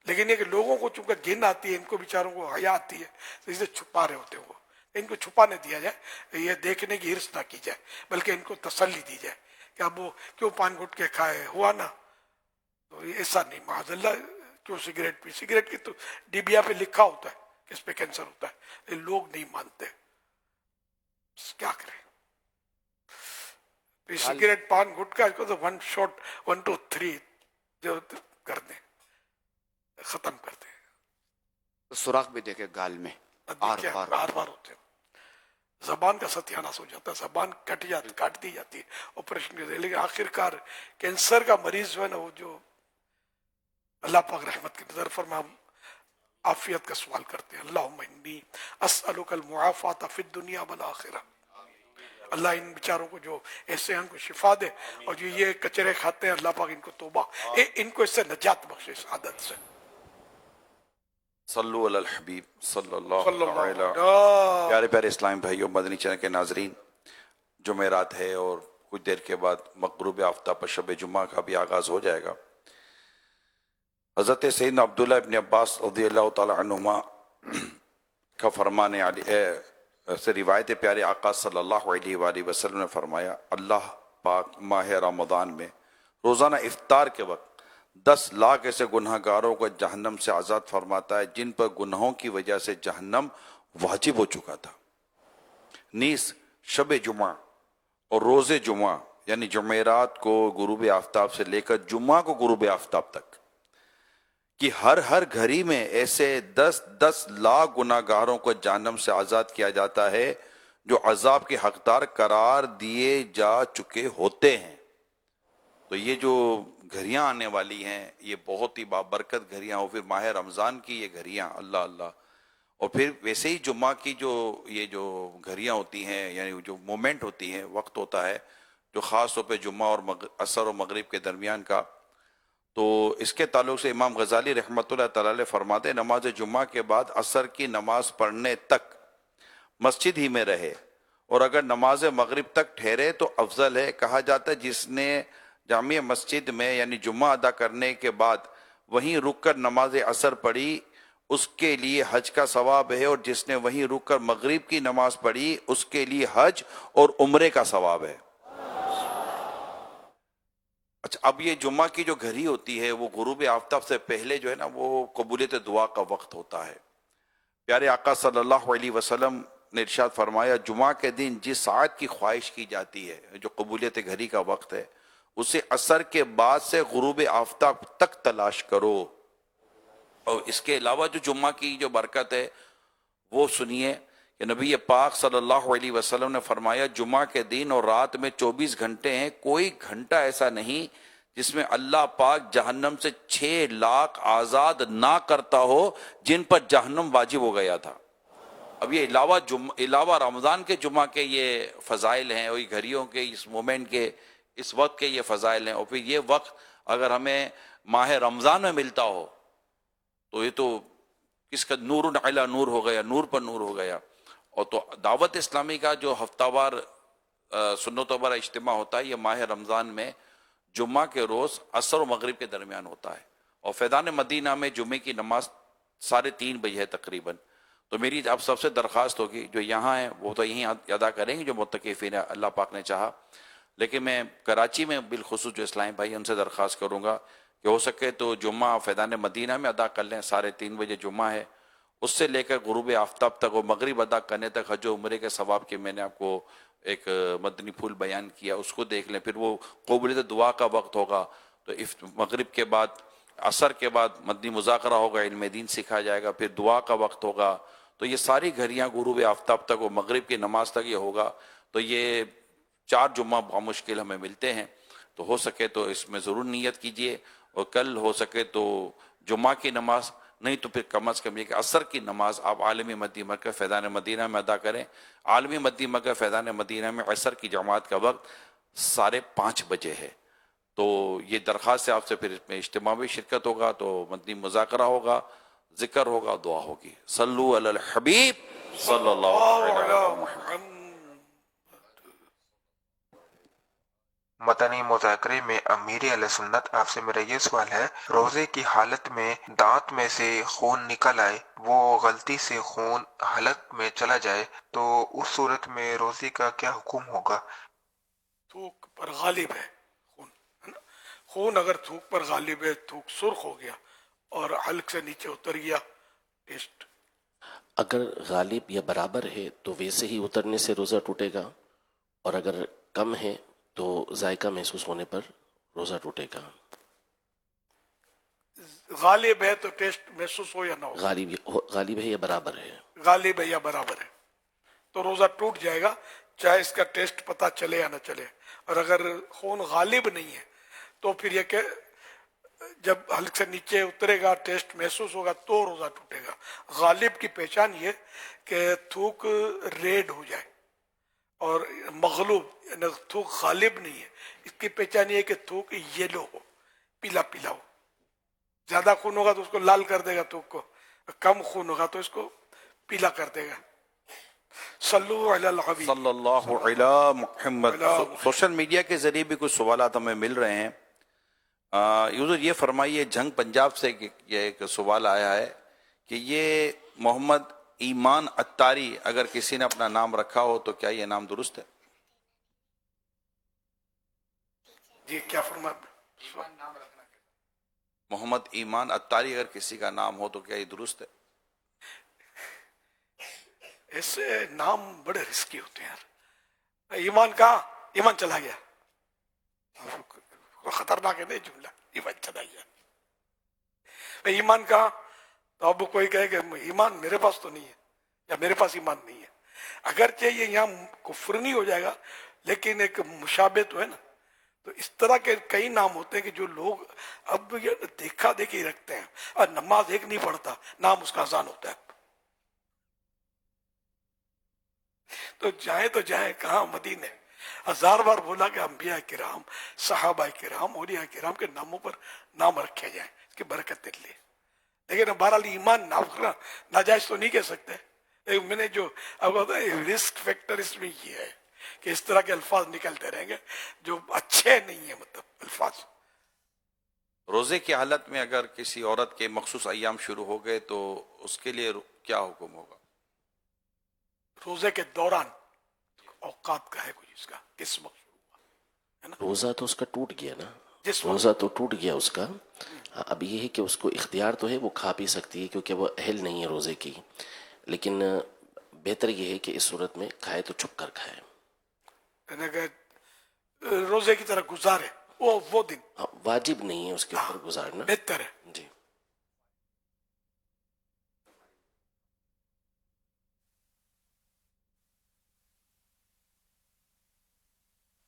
لیکن یہ کہ لوگوں کو چونکہ گن آتی ہے، ان کو بیچاروں کو حیا آتی ہے، تو اسے چھپا رہے ہوتے ہیں. وہ ان کو چھپانے دیا جائے، یہ دیکھنے کی ہرس نہ کی جائے، بلکہ ان کو تسلی دی جائے کہ اب وہ کیوں پان گٹ کے کھائے، ہوا نا. تو ایسا نہیں، معاذ اللہ کیوں سگریٹ پی. سگریٹ کی تو ڈبیا پہ لکھا ہوتا ہے کہ اس پہ کینسر ہوتا ہے، لوگ نہیں مانتے، کیا کریں. سگریٹ پان گٹکا اس کو تو 1 شاٹ 1 2 3 جو کر دیں، ختم کر دیں. سوراخ بھی دیکھے گال میں بار بار ہوتے ہیں. زبان کا ستیاناش ہو جاتا ہے، زبان کاٹ دی جاتی ہے آپریشن کے ذریعے. لیکن آخر کار کینسر کا مریض جو ہے نا، وہ جو اللہ پاک رحمت کی نظر فرما عافیت کا سوال کرتے ہیں. اللہم انی اسألک المعافات فی الدنیا والآخرہ. اللہ ان بیچاروں کو جو ایسے ہیں ان کو شفا دے، اور جو یہ کچرے کھاتے ہیں اللہ پاک ان کو توبہ، ان کو اس سے نجات بخشے، اس عادت سے. صلو علی الحبیب صلی اللہ صلی اللہ تعالی علیہ پیارے پیارے اسلام بھائیوں، مدنی چینل کے ناظرین، جمعرات ہے اور کچھ دیر کے بعد مغروب آفتاب پر شب جمعہ کا بھی آغاز ہو جائے گا۔ حضرت سیدنا عبداللہ ابن عباس رضی اللہ تعالی عنہما کا فرمان علی سے روایت پیارے آقا صلی اللہ علیہ وآلہ وسلم نے فرمایا، اللہ پاک ماہ رمضان میں روزانہ افطار کے وقت 10 لاکھ ایسے گناہ گاروں کو جہنم سے آزاد فرماتا ہے جن پر گناہوں کی وجہ سے جہنم واجب ہو چکا تھا۔ نیز شب جمعہ اور روز جمعہ یعنی جمعرات کو غروب آفتاب سے لے کر جمعہ کو غروب آفتاب تک کہ ہر گھڑی میں ایسے 10 لاکھ گناہ گاروں کو جہنم سے آزاد کیا جاتا ہے جو عذاب کے حقدار قرار دیے جا چکے ہوتے ہیں۔ تو یہ جو گھڑیاں آنے والی ہیں یہ بہت ہی بابرکت گھڑیاں ہو، پھر ماہ رمضان کی یہ گھڑیاں اللہ اللہ، اور پھر ویسے ہی جمعہ کی یہ جو گھڑیاں ہوتی ہیں یعنی جو مومنٹ ہوتی ہیں، وقت ہوتا ہے جو خاص طور پہ جمعہ اور عصر و مغرب کے درمیان کا، تو اس کے تعلق سے امام غزالی رحمۃ اللہ تعالی علیہ فرماتے ہیں نماز جمعہ کے بعد عصر کی نماز پڑھنے تک مسجد ہی میں رہے، اور اگر نماز مغرب تک ٹھہرے تو افضل ہے۔ کہا جاتا ہے جس نے جامع مسجد میں یعنی جمعہ ادا کرنے کے بعد وہیں رک کر نماز عصر پڑھی اس کے لیے حج کا ثواب ہے، اور جس نے وہیں رک کر مغرب کی نماز پڑھی اس کے لیے حج اور عمرے کا ثواب ہے۔ اچھا، اب یہ جمعہ کی جو گھڑی ہوتی ہے وہ غروب آفتاب سے پہلے جو ہے نا وہ قبولیت دعا کا وقت ہوتا ہے۔ پیارے آقا صلی اللہ علیہ وسلم نے ارشاد فرمایا، جمعہ کے دن جس ساعت کی خواہش کی جاتی ہے جو قبولیت گھڑی کا وقت ہے اسے عصر کے بعد سے غروب آفتاب تک تلاش کرو۔ اور اس کے علاوہ جو جمعہ کی جو برکت ہے وہ سنیے کہ نبی پاک صلی اللہ علیہ وسلم نے فرمایا، جمعہ کے دن اور رات میں 24 گھنٹے ہیں، کوئی گھنٹہ ایسا نہیں جس میں اللہ پاک جہنم سے 6 لاکھ آزاد نہ کرتا ہو جن پر جہنم واجب ہو گیا تھا۔ اب یہ علاوہ رمضان کے جمعہ کے یہ فضائل ہیں، اور یہ گھڑیوں کے اس مومنٹ کے اس وقت کے یہ فضائل ہیں، اور پھر یہ وقت اگر ہمیں ماہ رمضان میں ملتا ہو تو یہ تو کس کا نور علی نور ہو گیا، نور پر نور ہو گیا۔ اور تو دعوت اسلامی کا جو ہفتہ وار سنتوں پر اجتماع ہوتا ہے یہ ماہ رمضان میں جمعہ کے روز عصر و مغرب کے درمیان ہوتا ہے، اور فیضان مدینہ میں جمعے کی نماز 3:30 بجے ہے تقریباً۔ تو میری اب سب سے درخواست ہوگی جو یہاں ہیں وہ تو یہیں ادا کریں گے جو متکفین ہیں اللہ پاک نے چاہا، لیکن میں کراچی میں بالخصوص جو اسلامی بھائی ان سے درخواست کروں گا کہ ہو سکے تو جمعہ فیضان مدینہ میں ادا کر لیں، 3:30 بجے جمعہ ہے، اس سے لے کر غروب آفتاب تک اور مغرب ادا کرنے تک حج و عمرے کے ثواب کی میں نے آپ کو ایک مدنی پھول بیان کیا، اس کو دیکھ لیں۔ پھر وہ قبولیت دعا کا وقت ہوگا تو مغرب کے بعد عصر کے بعد مدنی مذاکرہ ہوگا، علم دین سکھایا جائے گا، پھر دعا کا وقت ہوگا، تو یہ ساری گھڑیاں غروب آفتاب تک اور مغرب کی نماز تک یہ ہوگا۔ تو یہ 4 جمعہ بامشکل ہمیں ملتے ہیں، تو ہو سکے تو اس میں ضرور نیت کیجئے، اور کل ہو سکے تو جمعہ کی نماز نہیں تو پھر کم از کم یہ کہ عصر کی نماز آپ عالمی مدنی مرکز فیضان مدینہ میں ادا کریں۔ عالمی مدنی مرکز فیضان مدینہ میں عصر کی جماعت کا وقت 5:30 بجے ہے۔ تو یہ درخواست ہے آپ سے، پھر اس میں اجتماع میں شرکت ہوگا تو مدنی مذاکرہ ہوگا، ذکر ہوگا، دعا ہوگی۔ صلو علی الحبیب صلی اللہ علیہ وسلم۔ مدنی مذاکرے میں امیر اہل سنت آپ سے میرا یہ سوال ہے، روزے کی حالت میں دانت میں سے خون نکل آئے، وہ غلطی سے خون حلق میں چلا جائے تو اس صورت میں روزے کا کیا حکم ہوگا؟ تھوک پر غالب ہے خون، ہے نا؟ خون اگر تھوک پر غالب ہے، تھوک سرخ ہو گیا اور حلق سے نیچے اتر گیا، ٹیسٹ اگر غالب یا برابر ہے تو ویسے ہی اترنے سے روزہ ٹوٹے گا، اور اگر کم ہے تو ذائقہ محسوس ہونے پر روزہ ٹوٹے گا۔ غالب ہے تو ٹیسٹ محسوس ہو یا نہ ہو، غالب ہے یا برابر ہے، غالب ہے یا برابر ہے تو روزہ ٹوٹ جائے گا، چاہے اس کا ٹیسٹ پتہ چلے یا نہ چلے۔ اور اگر خون غالب نہیں ہے تو پھر یہ کہ جب حلق سے نیچے اترے گا، ٹیسٹ محسوس ہوگا تو روزہ ٹوٹے گا۔ غالب کی پہچان یہ کہ تھوک ریڈ ہو جائے، اور مغلوب یعنی تھوک غالب نہیں ہے، اس کی پہچان یہ ہے کہ تھوک یلو ہو، پیلا پیلا ہو۔ زیادہ خون ہوگا تو اس کو لال کر دے گا تھوک کو، کم خون ہوگا تو اس کو پیلا کر دے گا. صلو علی الحبیب صلی اللہ علی محمد. سوشل میڈیا کے ذریعے بھی کچھ سوالات ہمیں مل رہے ہیں. حضور یہ فرمائیے، جھنگ پنجاب سے یہ ایک سوال آیا ہے کہ یہ محمد ایمان اتاری اگر کسی نے اپنا نام رکھا ہو تو کیا یہ نام درست ہے؟ جی کیا فرمایا؟ محمد ایمان اتاری اگر کسی کا نام ہو تو کیا یہ درست ہے؟ ایسے نام بڑے رسکی ہوتے ہیں یار. ایمان کہاں؟ ایمان چلا گیا. خطرناک ہے نہیں جملہ، ایمان چلا گیا. ایمان کہاں؟ تو اب کوئی کہے کہ ایمان میرے پاس تو نہیں ہے یا میرے پاس ایمان نہیں ہے. اگرچہ یہ یہاں کفر نہیں ہو جائے گا لیکن ایک مشابہ تو ہے نا. تو اس طرح کے کئی نام ہوتے ہیں کہ جو لوگ اب یہ دیکھا دیکھی رکھتے ہیں، اور نماز ایک نہیں پڑھتا، نام اس کا اذان ہوتا ہے. تو جائیں کہاں؟ مدینے. ہزار بار بولا کہ انبیاء کرام، صحابہ کرام، اولیاء کرام کے ناموں پر نام رکھے جائیں اس کی برکت کے لیے. لیکن بہرحال ایمان ناجائز تو نہیں کہہ سکتے. میں نے جو اب رسک فیکٹر اس میں یہ ہے کہ اس طرح کے الفاظ نکلتے رہیں گے جو اچھے نہیں ہیں. مطلب الفاظ روزے کی حالت میں اگر کسی عورت کے مخصوص ایام شروع ہو گئے تو اس کے لیے کیا حکم ہوگا؟ روزے کے دوران اوقات کا ہے کوئی اس کا کس وقت شروع ہوا ہے نا؟ روزہ تو اس کا ٹوٹ گیا نا، جس روزہ تو ٹوٹ گیا اس کا. اب یہ ہے کہ اس کو اختیار تو ہے، وہ کھا پی سکتی ہے کیونکہ وہ اہل نہیں ہے روزے کی، لیکن بہتر یہ ہے کہ اس صورت میں کھائے تو چھپ کر کھائے. یعنی کہ روزے کی طرح گزارے وہ دن. واجب نہیں ہے اس کے اوپر گزارنا، بہتر ہے. جی.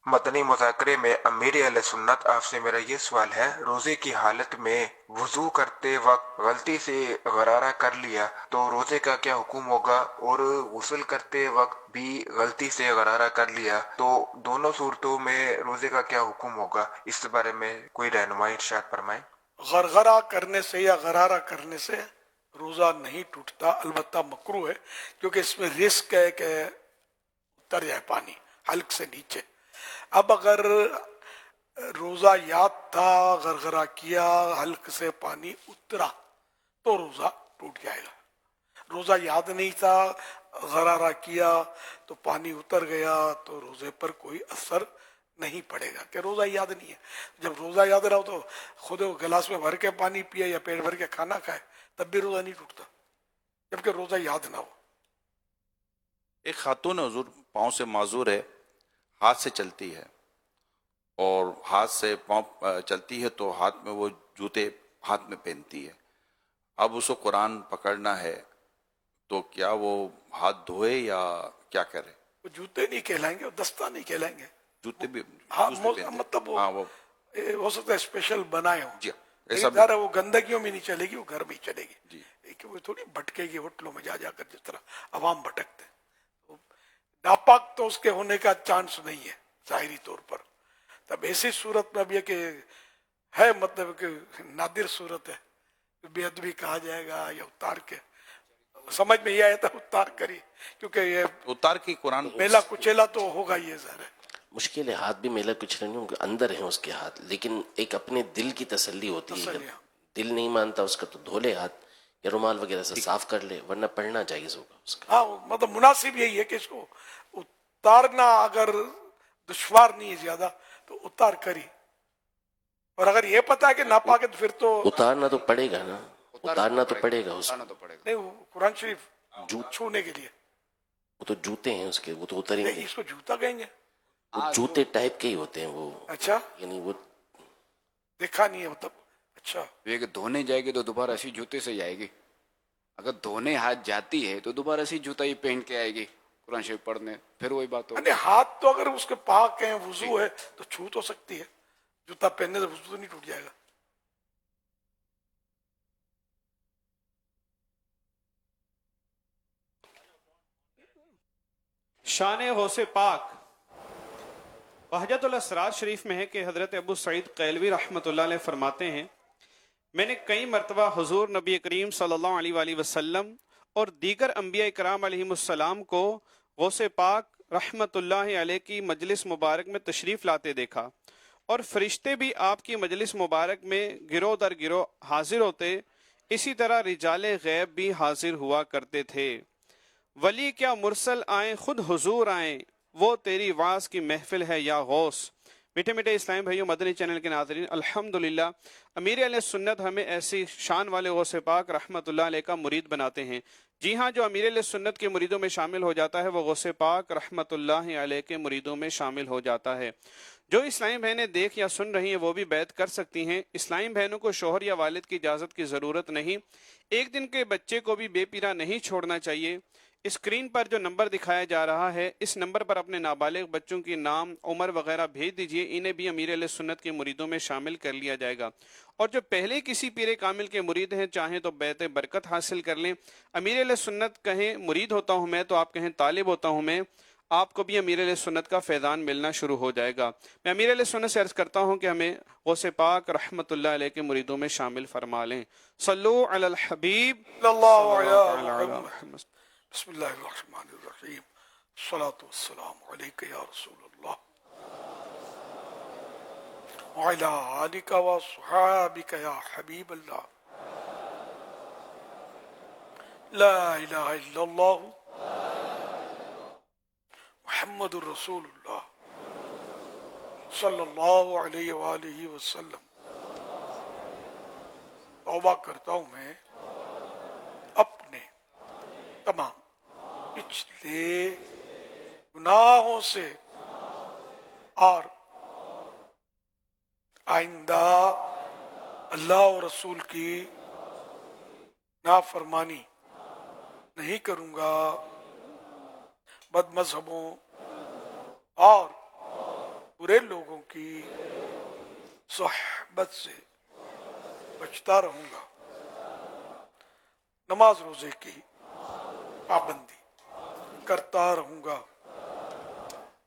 مدنی مذاکرے میں امیر اہل سنت آپ سے میرا یہ سوال ہے، روزے کی حالت میں وضو کرتے وقت غلطی سے غرارہ کر لیا تو روزے کا کیا حکم ہوگا، اور غسل کرتے وقت بھی غلطی سے غرارہ کر لیا تو دونوں صورتوں میں روزے کا کیا حکم ہوگا؟ اس بارے میں کوئی رہنمائی ارشاد فرمائیں. غرغرہ کرنے سے یا غرارہ کرنے سے روزہ نہیں ٹوٹتا، البتہ مکروہ ہے کیونکہ اس میں رسک ہے کہ اتر جائے پانی حلق سے نیچے. اب اگر روزہ یاد تھا، غرغرہ کیا، حلق سے پانی اترا تو روزہ ٹوٹ جائے گا. روزہ یاد نہیں تھا، غرارہ کیا تو پانی اتر گیا تو روزے پر کوئی اثر نہیں پڑے گا کہ روزہ یاد نہیں ہے. جب روزہ یاد رہا ہو تو خود گلاس میں بھر کے پانی پیے یا پیٹ بھر کے کھانا کھائے تب بھی روزہ نہیں ٹوٹتا جبکہ روزہ یاد نہ ہو. ایک خاتون حضور پاؤں سے معذور ہے، ہاتھ سے چلتی ہے، اور ہاتھ سے پاؤں چلتی ہے تو ہاتھ میں وہ جوتے ہاتھ میں پہنتی ہے. اب اس کو قرآن پکڑنا ہے تو کیا وہ ہاتھ دھوئے یا کیا کرے؟ وہ جوتے نہیں کہلائیں گے، وہ دستہ نہیں کہلائیں گے. جوتے بھی ہاں شوز بھی پہنتے ہیں. مطلب ہاں وہ ہو سکتا ہے اسپیشل بنائے ہوں. جی ایسا ظاہر ہے وہ گندگیوں میں نہیں چلے گی، وہ گھر میں ہی چلے گی. جی کہ وہ تھوڑی بھٹکے گی ہوٹلوں میں جا کر جس طرح عوام بھٹکتے ہیں. ناپاک تو اس کے ہونے کا چانس نہیں ہے ظاہری طور پر. تب ایسی صورت میں اب یہ کہ ہے مطلب کہ نادر صورت ہے، بے ادبی کہا جائے گا یا اتار کے، سمجھ میں یہ آیا تھا اتار کری کیونکہ یہ اتار کی قرآن میلا کچیلا تو ہوگا یہ ظاہر ہے. مشکل ہے، ہاتھ بھی میلا کچھ نہیں ہوں، اندر ہیں اس کے ہاتھ، لیکن ایک اپنے دل کی تسلی ہوتی ہے. تسلی. دل نہیں مانتا اس کا تو دھو لے ہاتھ یا رومال وغیرہ سے صاف کر لے، ورنہ پڑھنا جائز ہوگا اس کا. ہاں مطلب مناسب یہی ہے کہ اس کو اتارنا اگر دشوار نہیں ہے زیادہ تو اتار کری، اور اگر یہ پتا ہے کہ ناپاک ہے تو پھر تو اتارنا تو پڑے گا نا، اتارنا تو پڑے گا اس کو. نہیں. وہ قرآن شریف چھونے کے لیے وہ تو جوتے ہیں اس کے، وہ تو اتریں نہیں، گے. اس کو جوتا کہیں گے. وہ جوتے ٹائپ کے ہی ہوتے ہیں وہ، اچھا یعنی وہ دیکھا نہیں ہے مطلب. اچھا یہ کہ دھونے جائے گی تو دوبارہ اسی جوتے سے جائے گی، اگر دھونے ہاتھ جاتی ہے تو دوبارہ اسی جوتا ہی پہن کے آئے گی قرآن شریف پڑھنے، پھر وہی بات ہو. یعنی ہاتھ تو اگر اس کے پاک ہیں، وضو ہے تو چھو تو سکتی ہے. جوتا پہننے سے وضو تو نہیں ٹوٹ جائے گا. شان غوث پاک بہجت الاسرار شریف میں ہے کہ حضرت ابو سعید قیلوی رحمۃ اللہ علیہ فرماتے ہیں، میں نے کئی مرتبہ حضور نبی کریم صلی اللہ علیہ وآلہ وسلم اور دیگر انبیاء کرام علیہم السلام کو غوث پاک رحمت اللہ علیہ کی مجلس مبارک میں تشریف لاتے دیکھا، اور فرشتے بھی آپ کی مجلس مبارک میں گروہ در گروہ حاضر ہوتے، اسی طرح رجال غیب بھی حاضر ہوا کرتے تھے۔ ولی کیا مرسل آئیں خود حضور آئیں، وہ تیری وعظ کی محفل ہے یا غوث۔ میٹھے میٹھے اسلام بھائیوں، مدنی چینل کے ناظرین، الحمدللہ امیر علیہ سنت ہمیں ایسی شان والے غوث پاک رحمت اللہ علیہ کا مرید بناتے ہیں۔ جی ہاں، جو امیر علیہ سنت کے مریدوں میں شامل ہو جاتا ہے وہ غوث پاک رحمت اللہ علیہ کے مریدوں میں شامل ہو جاتا ہے۔ جو اسلامی بہنیں دیکھ یا سن رہی ہیں وہ بھی بیعت کر سکتی ہیں۔ اسلامی بہنوں کو شوہر یا والد کی اجازت کی ضرورت نہیں، ایک دن کے بچے کو بھی بے پیرا نہیں چھوڑنا چاہیے۔ اسکرین پر جو نمبر دکھایا جا رہا ہے، اس نمبر پر اپنے نابالغ بچوں کی نام، عمر وغیرہ بھیج دیجئے، انہیں بھی امیر علیہ سنت کے مریدوں میں شامل کر لیا جائے گا۔ اور جو پہلے کسی پیر کامل کے مرید ہیں، چاہیں تو بیعت برکت حاصل کر لیں۔ امیر علیہ سنت کہیں مرید ہوتا ہوں میں، تو آپ کہیں طالب ہوتا ہوں میں، آپ کو بھی امیر علیہ سنت کا فیضان ملنا شروع ہو جائے گا۔ میں امیر علیہ سنت سے عرض کرتا ہوں کہ ہمیں غوث پاک رحمت اللہ علیہ کے مریدوں میں شامل فرما لیں۔ صلو علی الحبیب صلی اللہ علیہ علی محمد۔ محمد۔ بسم اللہ الرحمن الرحیم، الصلاۃ والسلام علیک یا رسول اللہ وعلی آلک وصحابک یا حبیب اللہ، لا الہ الا اللہ محمد الرسول اللہ صلی اللہ علیہ وآلہ وسلم۔ توبہ کرتا ہوں میں اپنے تمام پچھلے گناہوں سے اور آئندہ اللہ اور رسول کی نافرمانی نہیں کروں گا، بد مذہبوں اور برے لوگوں کی صحبت سے بچتا رہوں گا، نماز روزے کی پابندی کرتا رہوں گا،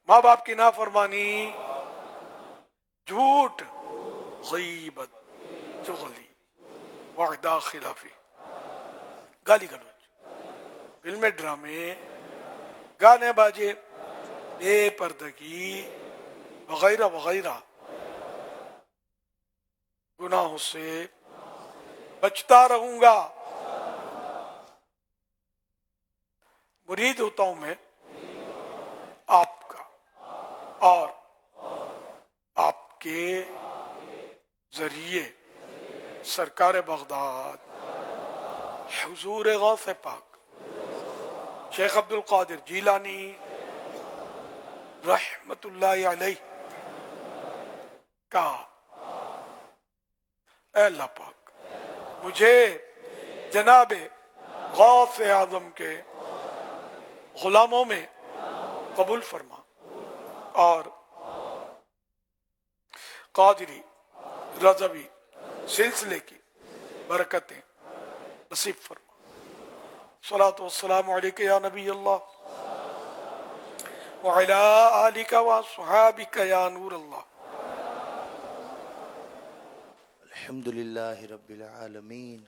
ماں باپ کی نافرمانی، جھوٹ، غیبت، چغلی، وعدہ خلافی، گالی گلوچ، فلمیں، ڈرامے، گانے باجے، بے پردگی وغیرہ وغیرہ گناہوں سے بچتا رہوں گا۔ مرید ہوتا ہوں میں آپ کا، اور آپ کے ذریعے سرکار بغداد حضور غوث پاک شیخ عبد القادر جیلانی رحمت اللہ علیہ کا، اے اللہ پاک مجھے جناب غوث اعظم کے غلاموں میں قبول فرما، اور قادری رضوی سلسلے کی برکتیں نصیب فرما۔ صلاۃ والسلام علیک یا نبی اللہ وعلی آلک وصحابک یا نور اللہ۔ الحمدللہ رب العالمین،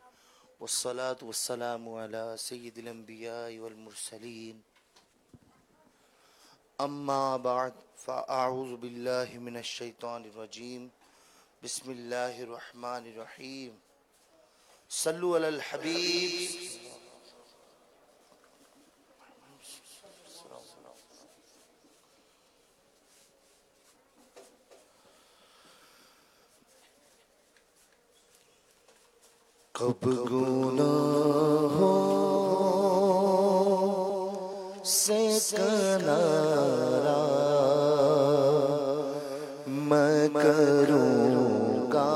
والصلاة والسلام علی سید الانبیاء والمرسلین، اما بعد فاعوذ باللہ من الشیطان الرجیم، بسم اللہ الرحمن الرحیم، صلو علی الحبیب۔ کب گناہوں سے کنارہ میں کروں گا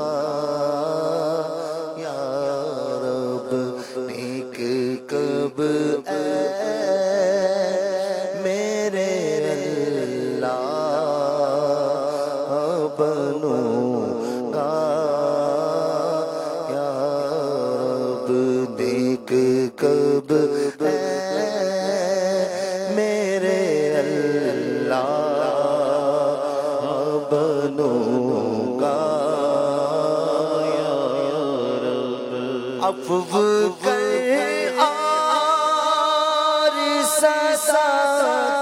یا رب، نیک کب اے میرے اللہ بنوں گا یا رب، نیک کب اے میرے اللہ بنوں گا عفو کر اور سزا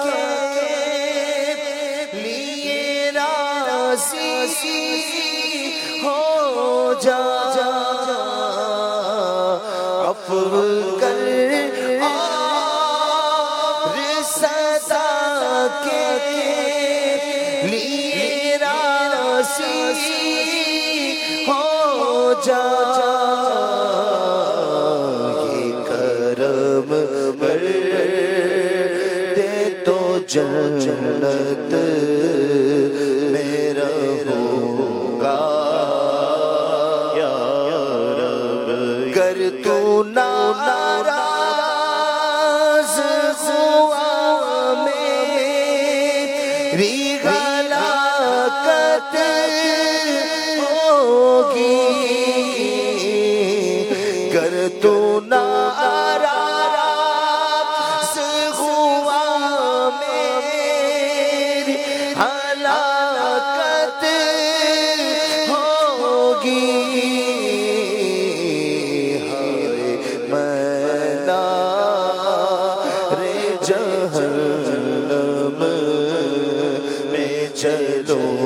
کے لیے راضی ہو جا عفو کر اور سزا کے لیے راضی ہو جا یہ کرم کر دے تو جنت میرا ہوگا یا رب گر تو ناراض ہوا میری ہلاکت ہوگی گر تو ناراض ہوا میری ہلاکت ہوگی ہائے میں نار جہنم میں چلوں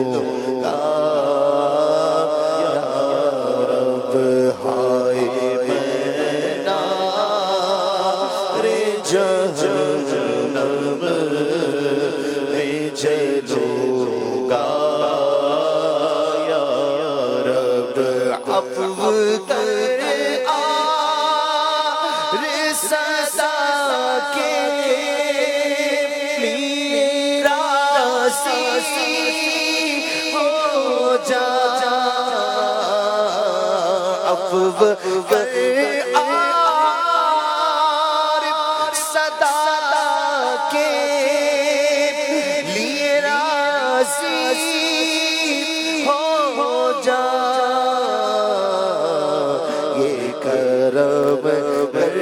گا یا رب ہائے میں نار جہنم میں چلوں گا یا رب عفو کر اور سزا کے لیے راضی ہو جا عفو کر اور سزا کے لیے راضی ہو جا یہ کرم کر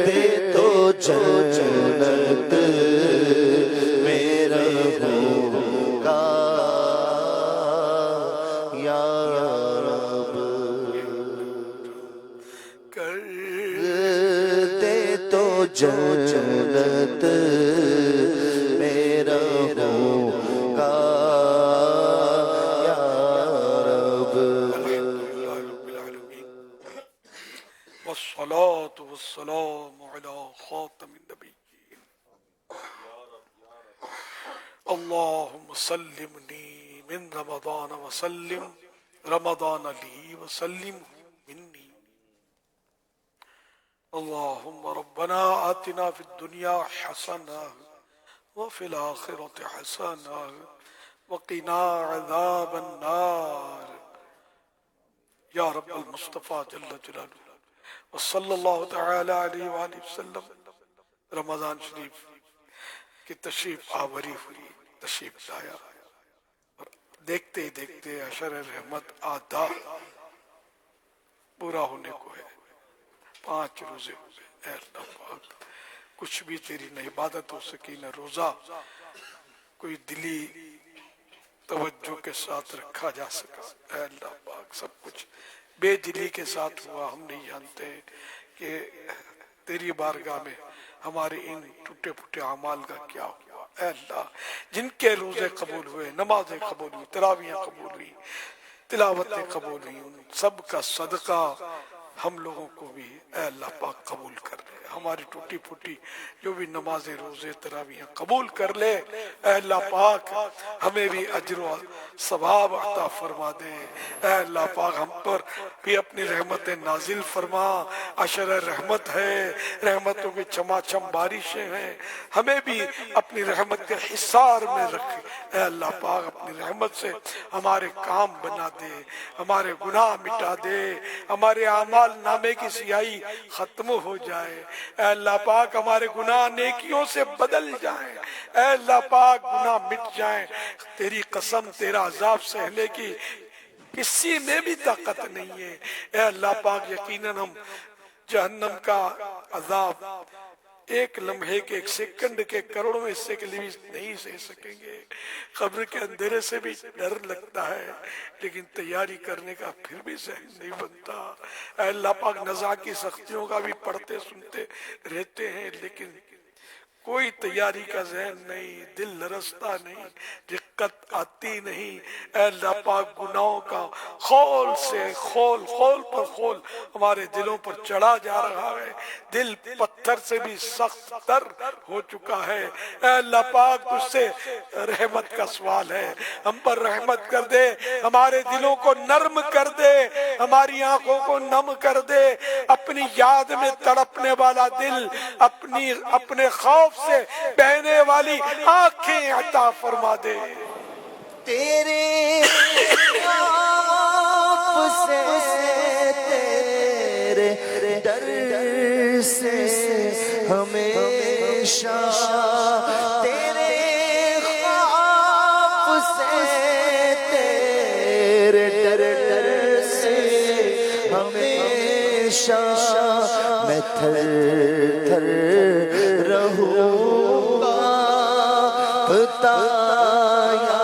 دے تو جنت میرا ہوگا یا رب کر دے تو جنت میرا ہوگا یا رب الحمدللہ رب العالمین والصلاة والسلام على خاتم النبیین اللهم سلمنی من رمضان وسلم رمضان لی وسلم منی اللهم ربنا آتنا في الدنيا حسنة وفي الآخرة حسنة وقنا عذاب النار یا رب المصطفیٰ جل جلالہ وصلی اللہ تعالی علیہ وآلہ وسلم رمضان شریف کی تشریف آوری ہوئی، تشریف لایا اور دیکھتے ہی دیکھتے عشر رحمت آدھا پورا ہونے کو ہے، 5 روزے ہو گئے۔ اے اللہ پاک کچھ بھی تیری نہ عبادت ہو سکی نہ روزہ کوئی دلی توجہ کے ساتھ رکھا جا سکا، اے اللہ پاک سب کچھ بے دلی کے ساتھ ہوا۔ ہم نہیں جانتے کہ تیری بارگاہ میں ہمارے ان ٹوٹے پھوٹے اعمال کا کیا ہوا۔ اے اللہ جن کے روزے قبول ہوئے، نمازیں قبول ہوئی، تراویحیں قبول ہوئی، تلاوتیں قبول ہوئی، ان سب کا صدقہ ہم لوگوں کو بھی اے اللہ پاک قبول کر لے۔ ہماری ٹوٹی پھوٹی جو بھی نمازیں روزے تراویحیں قبول کر لے، اے اللہ پاک ہمیں بھی اجر و ثواب عطا فرما دے۔ اے اللہ پاک ہم پر بھی اپنی رحمت نازل فرما، عشر رحمت ہے، رحمتوں کی چماچم بارشیں ہیں، ہمیں بھی اپنی رحمت کے حصار میں رکھ۔ اے اللہ پاک اپنی رحمت سے ہمارے کام بنا دے، ہمارے گناہ مٹا دے، ہمارے اعمال نامے کی سیاہی ختم ہو جائے۔ اے اللہ پاک ہمارے گناہ نیکیوں سے بدل جائیں، اے اللہ پاک گناہ مٹ جائیں۔ تیری قسم تیرا عذاب سہنے کی کسی میں بھی طاقت نہیں ہے۔ اے اللہ پاک یقیناً ہم جہنم کا عذاب ایک لمحے کے، ایک سیکنڈ کے کروڑوں حصے کے لیے بھی نہیں سہ سکیں گے۔ قبر کے اندھیرے سے بھی ڈر لگتا ہے، لیکن تیاری کرنے کا پھر بھی ذہن نہیں بنتا۔ اے اللہ پاک، نزا کی سختیوں کا بھی پڑھتے سنتے رہتے ہیں، لیکن کوئی تیاری کا ذہن نہیں، دل لرزتا نہیں، دقت آتی نہیں۔ اے اللہ پاک، گناہوں کا خول سے خول پر خول ہمارے دلوں پر چڑھا جا رہا ہے، دل پتھر سے بھی سخت تر ہو چکا ہے۔ اے اللہ پاک، تجھ سے رحمت کا سوال ہے، ہم پر رحمت کر دے، ہمارے دلوں کو نرم کر دے، ہماری آنکھوں کو نم کر دے، اپنی یاد میں تڑپنے والا دل، اپنے خوف سے بہنے والی آنکھیں عطا فرما دے۔ تیرے خوف سے، تیرے ڈر سے ہمیشہ، تیرے خوف سے، تیرے ڈر سے ہمیشہ میں تھر تھر رہوں گا، بتایا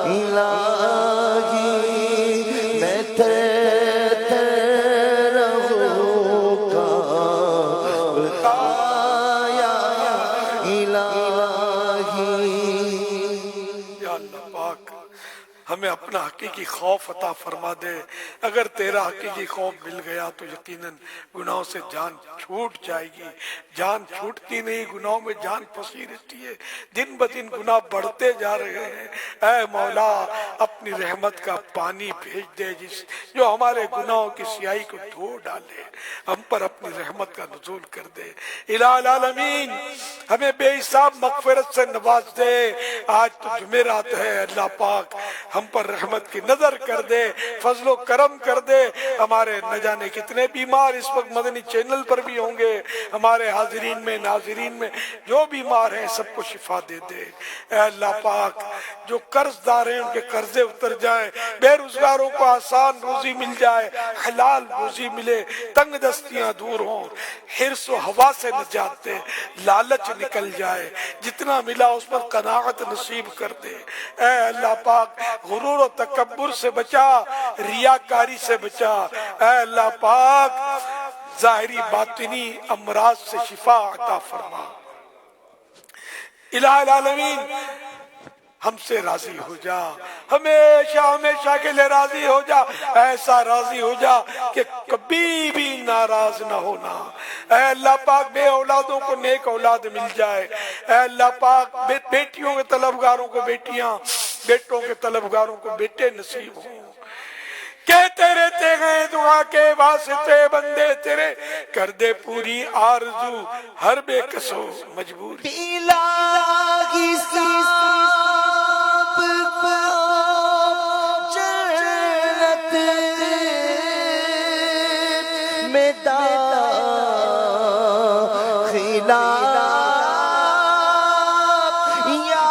الہی میں تھر تھر رہوں گا، بتایا الہی۔ یا اللہ پاک، ہمیں اپنا حقیقی خوف عطا فرما دے۔ اگر تیرا حقیقی خوف مل گیا تو یقیناً گناہوں سے جان چھوٹ جائے گی۔ جان چھوٹتی نہیں، گناہوں میں جان پھنسی رہتی ہے، دن بدن گناہ بڑھتے جا رہے ہیں۔ اے مولا، اپنی رحمت کا پانی بھیج دے جو ہمارے گناہوں کی سیاہی کو دھو ڈالے، ہم پر اپنی رحمت کا نزول کر دے۔ الہ العالمین، ہمیں بے حساب مغفرت سے نواز دے۔ آج تو جمعرات ہے، اللہ پاک ہم پر رحمت کی نظر کر دے، فضل و کرم کر دے۔ ہمارے نہ جانے کتنے بیمار اس وقت مدنی چینل پر بھی ہوں گے، ہمارے حاضرین میں ناظرین میں جو بیمار ہیں سب کو شفا دے دے۔ اے اللہ پاک، جو قرض دار ہیں ان کے قرضے اتر جائیں، بے روزگاروں کو آسان روزی مل جائے، حلال روزی ملے، تنگ دستیاں دور ہوں، حرص و ہوا سے نجات دے، لالچ نکل جائے، جتنا ملا اس پر قناعت نصیب کر دے۔ اے اللہ پاک، غرور و تکبر سے بچا، ریاکاری سے بچا۔ اے اللہ پاک، ظاہری باطنی امراض سے شفا عطا فرما۔ الہ العالمین، ہم سے راضی ہو جا، ہمیشہ ہمیشہ کے لئے راضی ہو جا، ایسا راضی ہو جا کہ کبھی بھی ناراض نہ ہونا۔ اے اللہ پاک، بے اولادوں کو نیک اولاد مل جائے۔ اے اللہ پاک، بیٹیوں کے طلبگاروں کو بیٹیاں، بیٹوں کے طلبگاروں کو بیٹے نصیب ہوں۔ کہتے رہتے ہیں دعا کے واسطے بندے تیرے، کر دے پوری آرزو ہر بے کس و مجبوری۔ الہی سب کو جنت میں داخلہ یا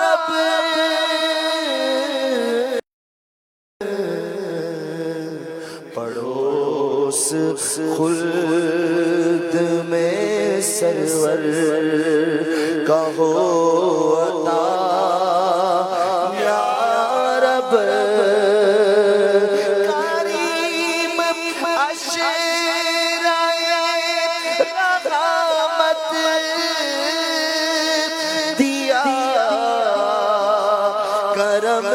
رب، پڑوس خلد میں سرور کا ہو عطا یا رب، کریم عشرۂ رحمت دیا کرم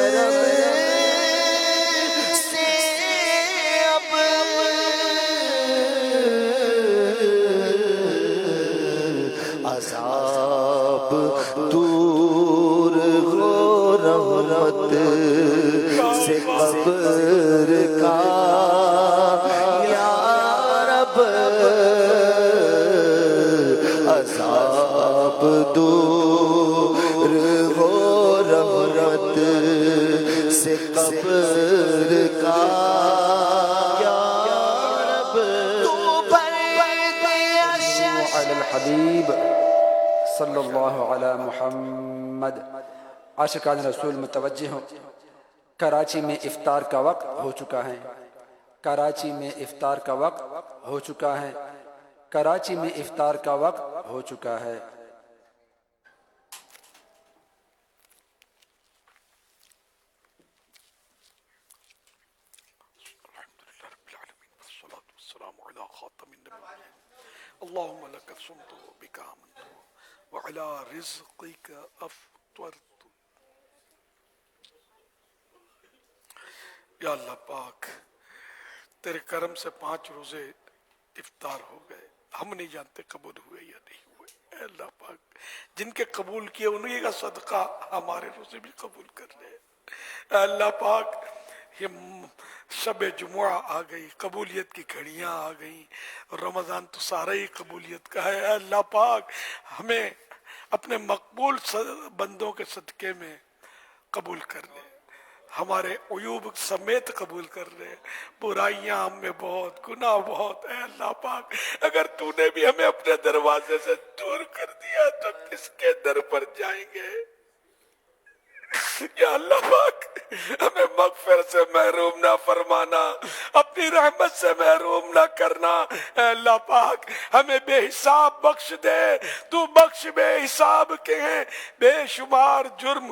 سے اب عذاب دور ہو، رحمت سے قبر کا یا رب، عذاب دور ہو، رحمت سے قبر کا یا رب، تو بھر دے علی الحبیب صلی اللہ علی محمد۔ عاشقان رسول متوجہ ہوں، کراچی میں افطار کا وقت ہو چکا ہے، کراچی میں افطار کا وقت ہو چکا ہے۔ کراچی میں افطار کا وقت ہو چکا ہے۔ اللهم لك صمت وبك آمنت وعلى رزقك أفطرت۔ یا اللہ پاک تیرے کرم سے 5 روزے افطار ہو گئے، ہم نہیں جانتے قبول ہوئے یا نہیں ہوئے۔ اے اللہ پاک جن کے قبول کیے انہیں کا صدقہ ہمارے روزے بھی قبول کر لے۔ اے اللہ پاک یہ شب جمعہ آ گئی، قبولیت کی گھڑیاں آ گئیں، رمضان تو سارا ہی قبولیت کا ہے۔ اے اللہ پاک ہمیں اپنے مقبول بندوں کے صدقے میں قبول کر لے، ہمارے عیوب سمیت قبول کر لے۔ برائیاں ہم میں بہت، گناہ بہت، اے اللہ پاک اگر تو نے بھی ہمیں اپنے دروازے سے دور کر دیا تو کس کے در پر جائیں گے؟ یا اللہ پاک ہمیں مغفرت سے محروم نہ فرمانا، اپنی رحمت سے محروم نہ کرنا۔ اے اللہ پاک ہمیں بے حساب بخش دے، تو بخش بے حساب کے ہیں، بے شمار جرم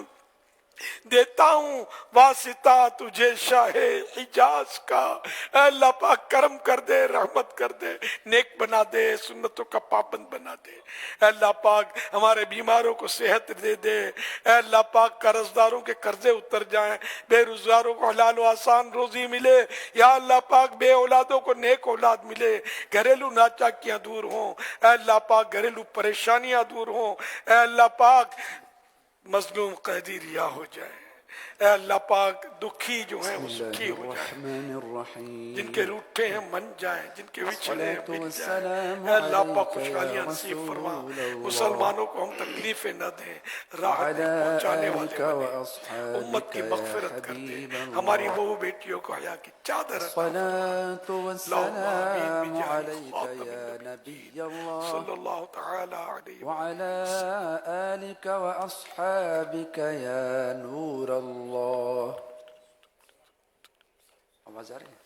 دیتا ہوں واسطہ تجھے شاہ حجاز کا۔ اے اللہ پاک کرم کر دے، رحمت کر دے، نیک بنا دے، سنتوں کا پابند بنا دے۔ اے اللہ پاک ہمارے بیماروں کو صحت دے دے۔ اے اللہ پاک قرضداروں کے قرضے اتر جائیں، بے روزگاروں کو حلال و آسان روزی ملے۔ یا اللہ پاک بے اولادوں کو نیک اولاد ملے، گھریلو ناچاکیاں دور ہوں۔ اے اللہ پاک گھریلو پریشانیاں دور ہوں۔ اے اللہ پاک مظلوم قیدی رہا ہو جائے۔ اے اللہ پاک دکھی جو ہیں وہ سکھی ہو جائیں، جن کے روٹھے ہیں من جائیں، جن کے وچھڑے ہیں مٹ جائیں۔ اے اللہ پاک خوشحالیاں نصیب فرما، مسلمانوں کو ہم تکلیفیں نہ دیں، راحت پہنچانے والے بنے، امت کی مغفرت کر دے، ہماری بہو بیٹیوں کو حیا کی چادر الصلاة والسلام عليك يا نبي الله صلی اللہ تعالی علیہ وعلى آلك وأصحابك يا نور الله۔ آواز آ رہی ہے؟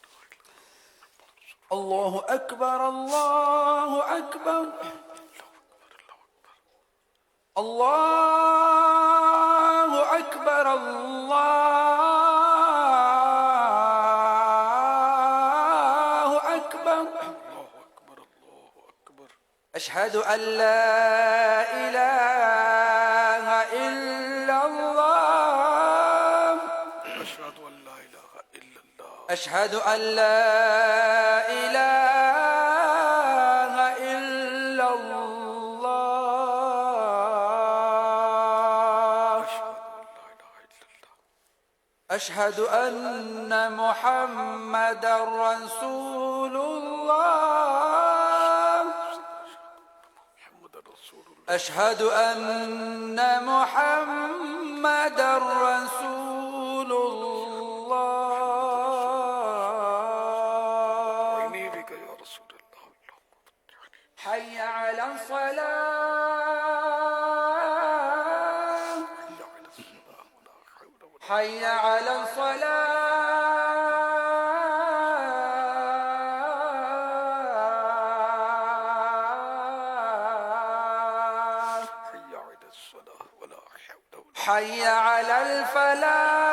اللہ اکبر، اللہ اکبر، اللہ اکبر، اللہ اکبر۔ اشہد ان لا الہ الا اللہ، اشہد ان لا الہ الا اللہ، اشہد ان لا الہ الا اللہ، اشہد ان محمد رسول اللہ، اشہد ان محمد رسول اللہ، عینی بھی کہ یا رسول اللہ۔ حی علی الصلاة، حی علی الصلاة، حي على الفلاح،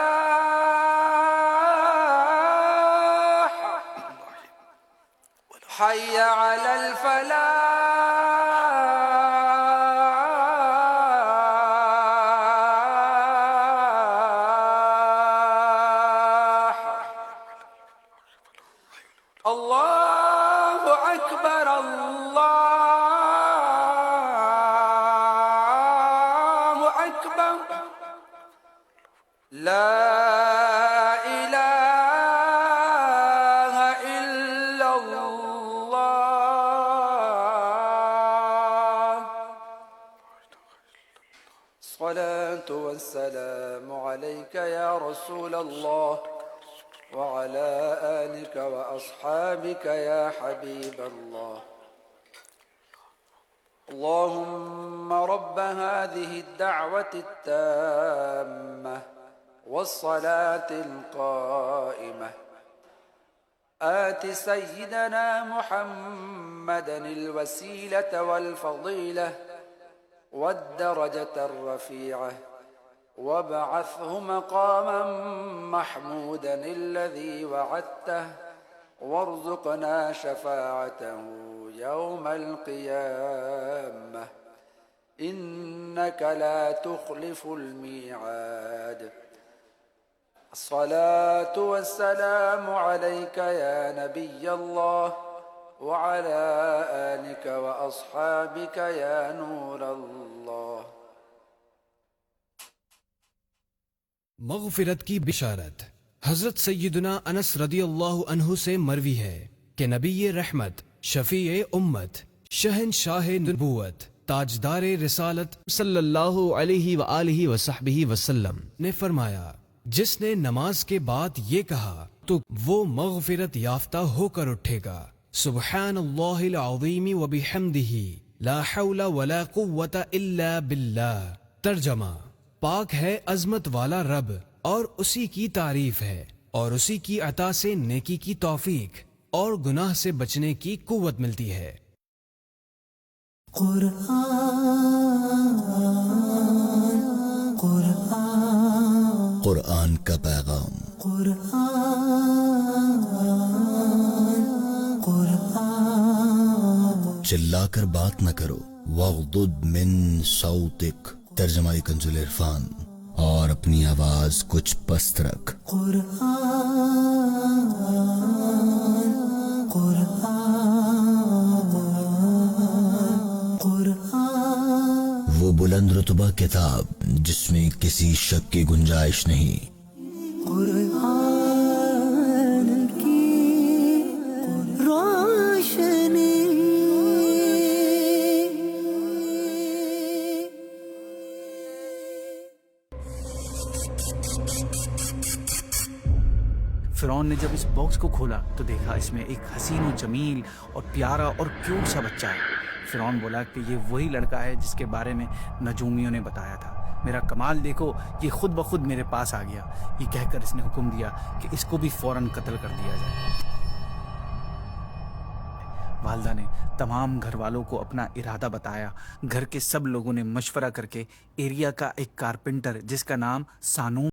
حي على الفلاح، الله أكبر، الله أكبر، لا إله إلا الله۔ الصلاة والسلام عليك يا رسول الله وعلى آلك وأصحابك يا حبيب الله۔ اللهم رب هذه الدعوة التامة والصلاة القائمة آت سيدنا محمدا الوسيلة والفضيلة والدرجة الرفيعة وابعثه مقاما محمودا الذي وعدته وارزقنا شفاعته يوم القيامة إنك لا تخلف الميعاد الصلاة والسلام عليك يا نبي الله وعلى آلك وأصحابك يا نور الله. مغفرت کی بشارت. حضرت سیدنا انس رضی اللہ عنہ سے مروی ہے کہ نبی رحمت، شفیع امت، شہنشاہ نبوت، تاجدار رسالت صلی اللہ علیہ وآلہ وصحبہ وسلم نے فرمایا، جس نے نماز کے بعد یہ کہا تو وہ مغفرت یافتہ ہو کر اٹھے گا. سبحان اللہ العظیم وبحمدہ لا حول ولا قوت الا باللہ. ترجمہ: پاک ہے عظمت والا رب اور اسی کی تعریف ہے، اور اسی کی عطا سے نیکی کی توفیق اور گناہ سے بچنے کی قوت ملتی ہے. قرآن کا پیغام. چلا کر بات نہ کرو. وغضض من صوتک. ترجمہ کنز العرفان. اور اپنی آواز کچھ پست رکھ. وہ بلند رتبہ کتاب جس میں کسی شک کی گنجائش نہیں. قرآن کی روشنی. فرعون نے جب اس باکس کو کھولا تو دیکھا اس میں ایک حسین و جمیل اور پیارا اور کیوٹ سا بچہ ہے. فرعون بولا کہ یہ وہی لڑکا ہے جس کے بارے میں نجومیوں نے بتایا تھا. میرا کمال دیکھو، یہ خود بخود میرے پاس آ گیا. یہ کہہ کر اس نے حکم دیا کہ اس کو بھی فوراً قتل کر دیا جائے. والدہ نے تمام گھر والوں کو اپنا ارادہ بتایا. گھر کے سب لوگوں نے مشورہ کر کے ایریا کا ایک کارپینٹر جس کا نام سانو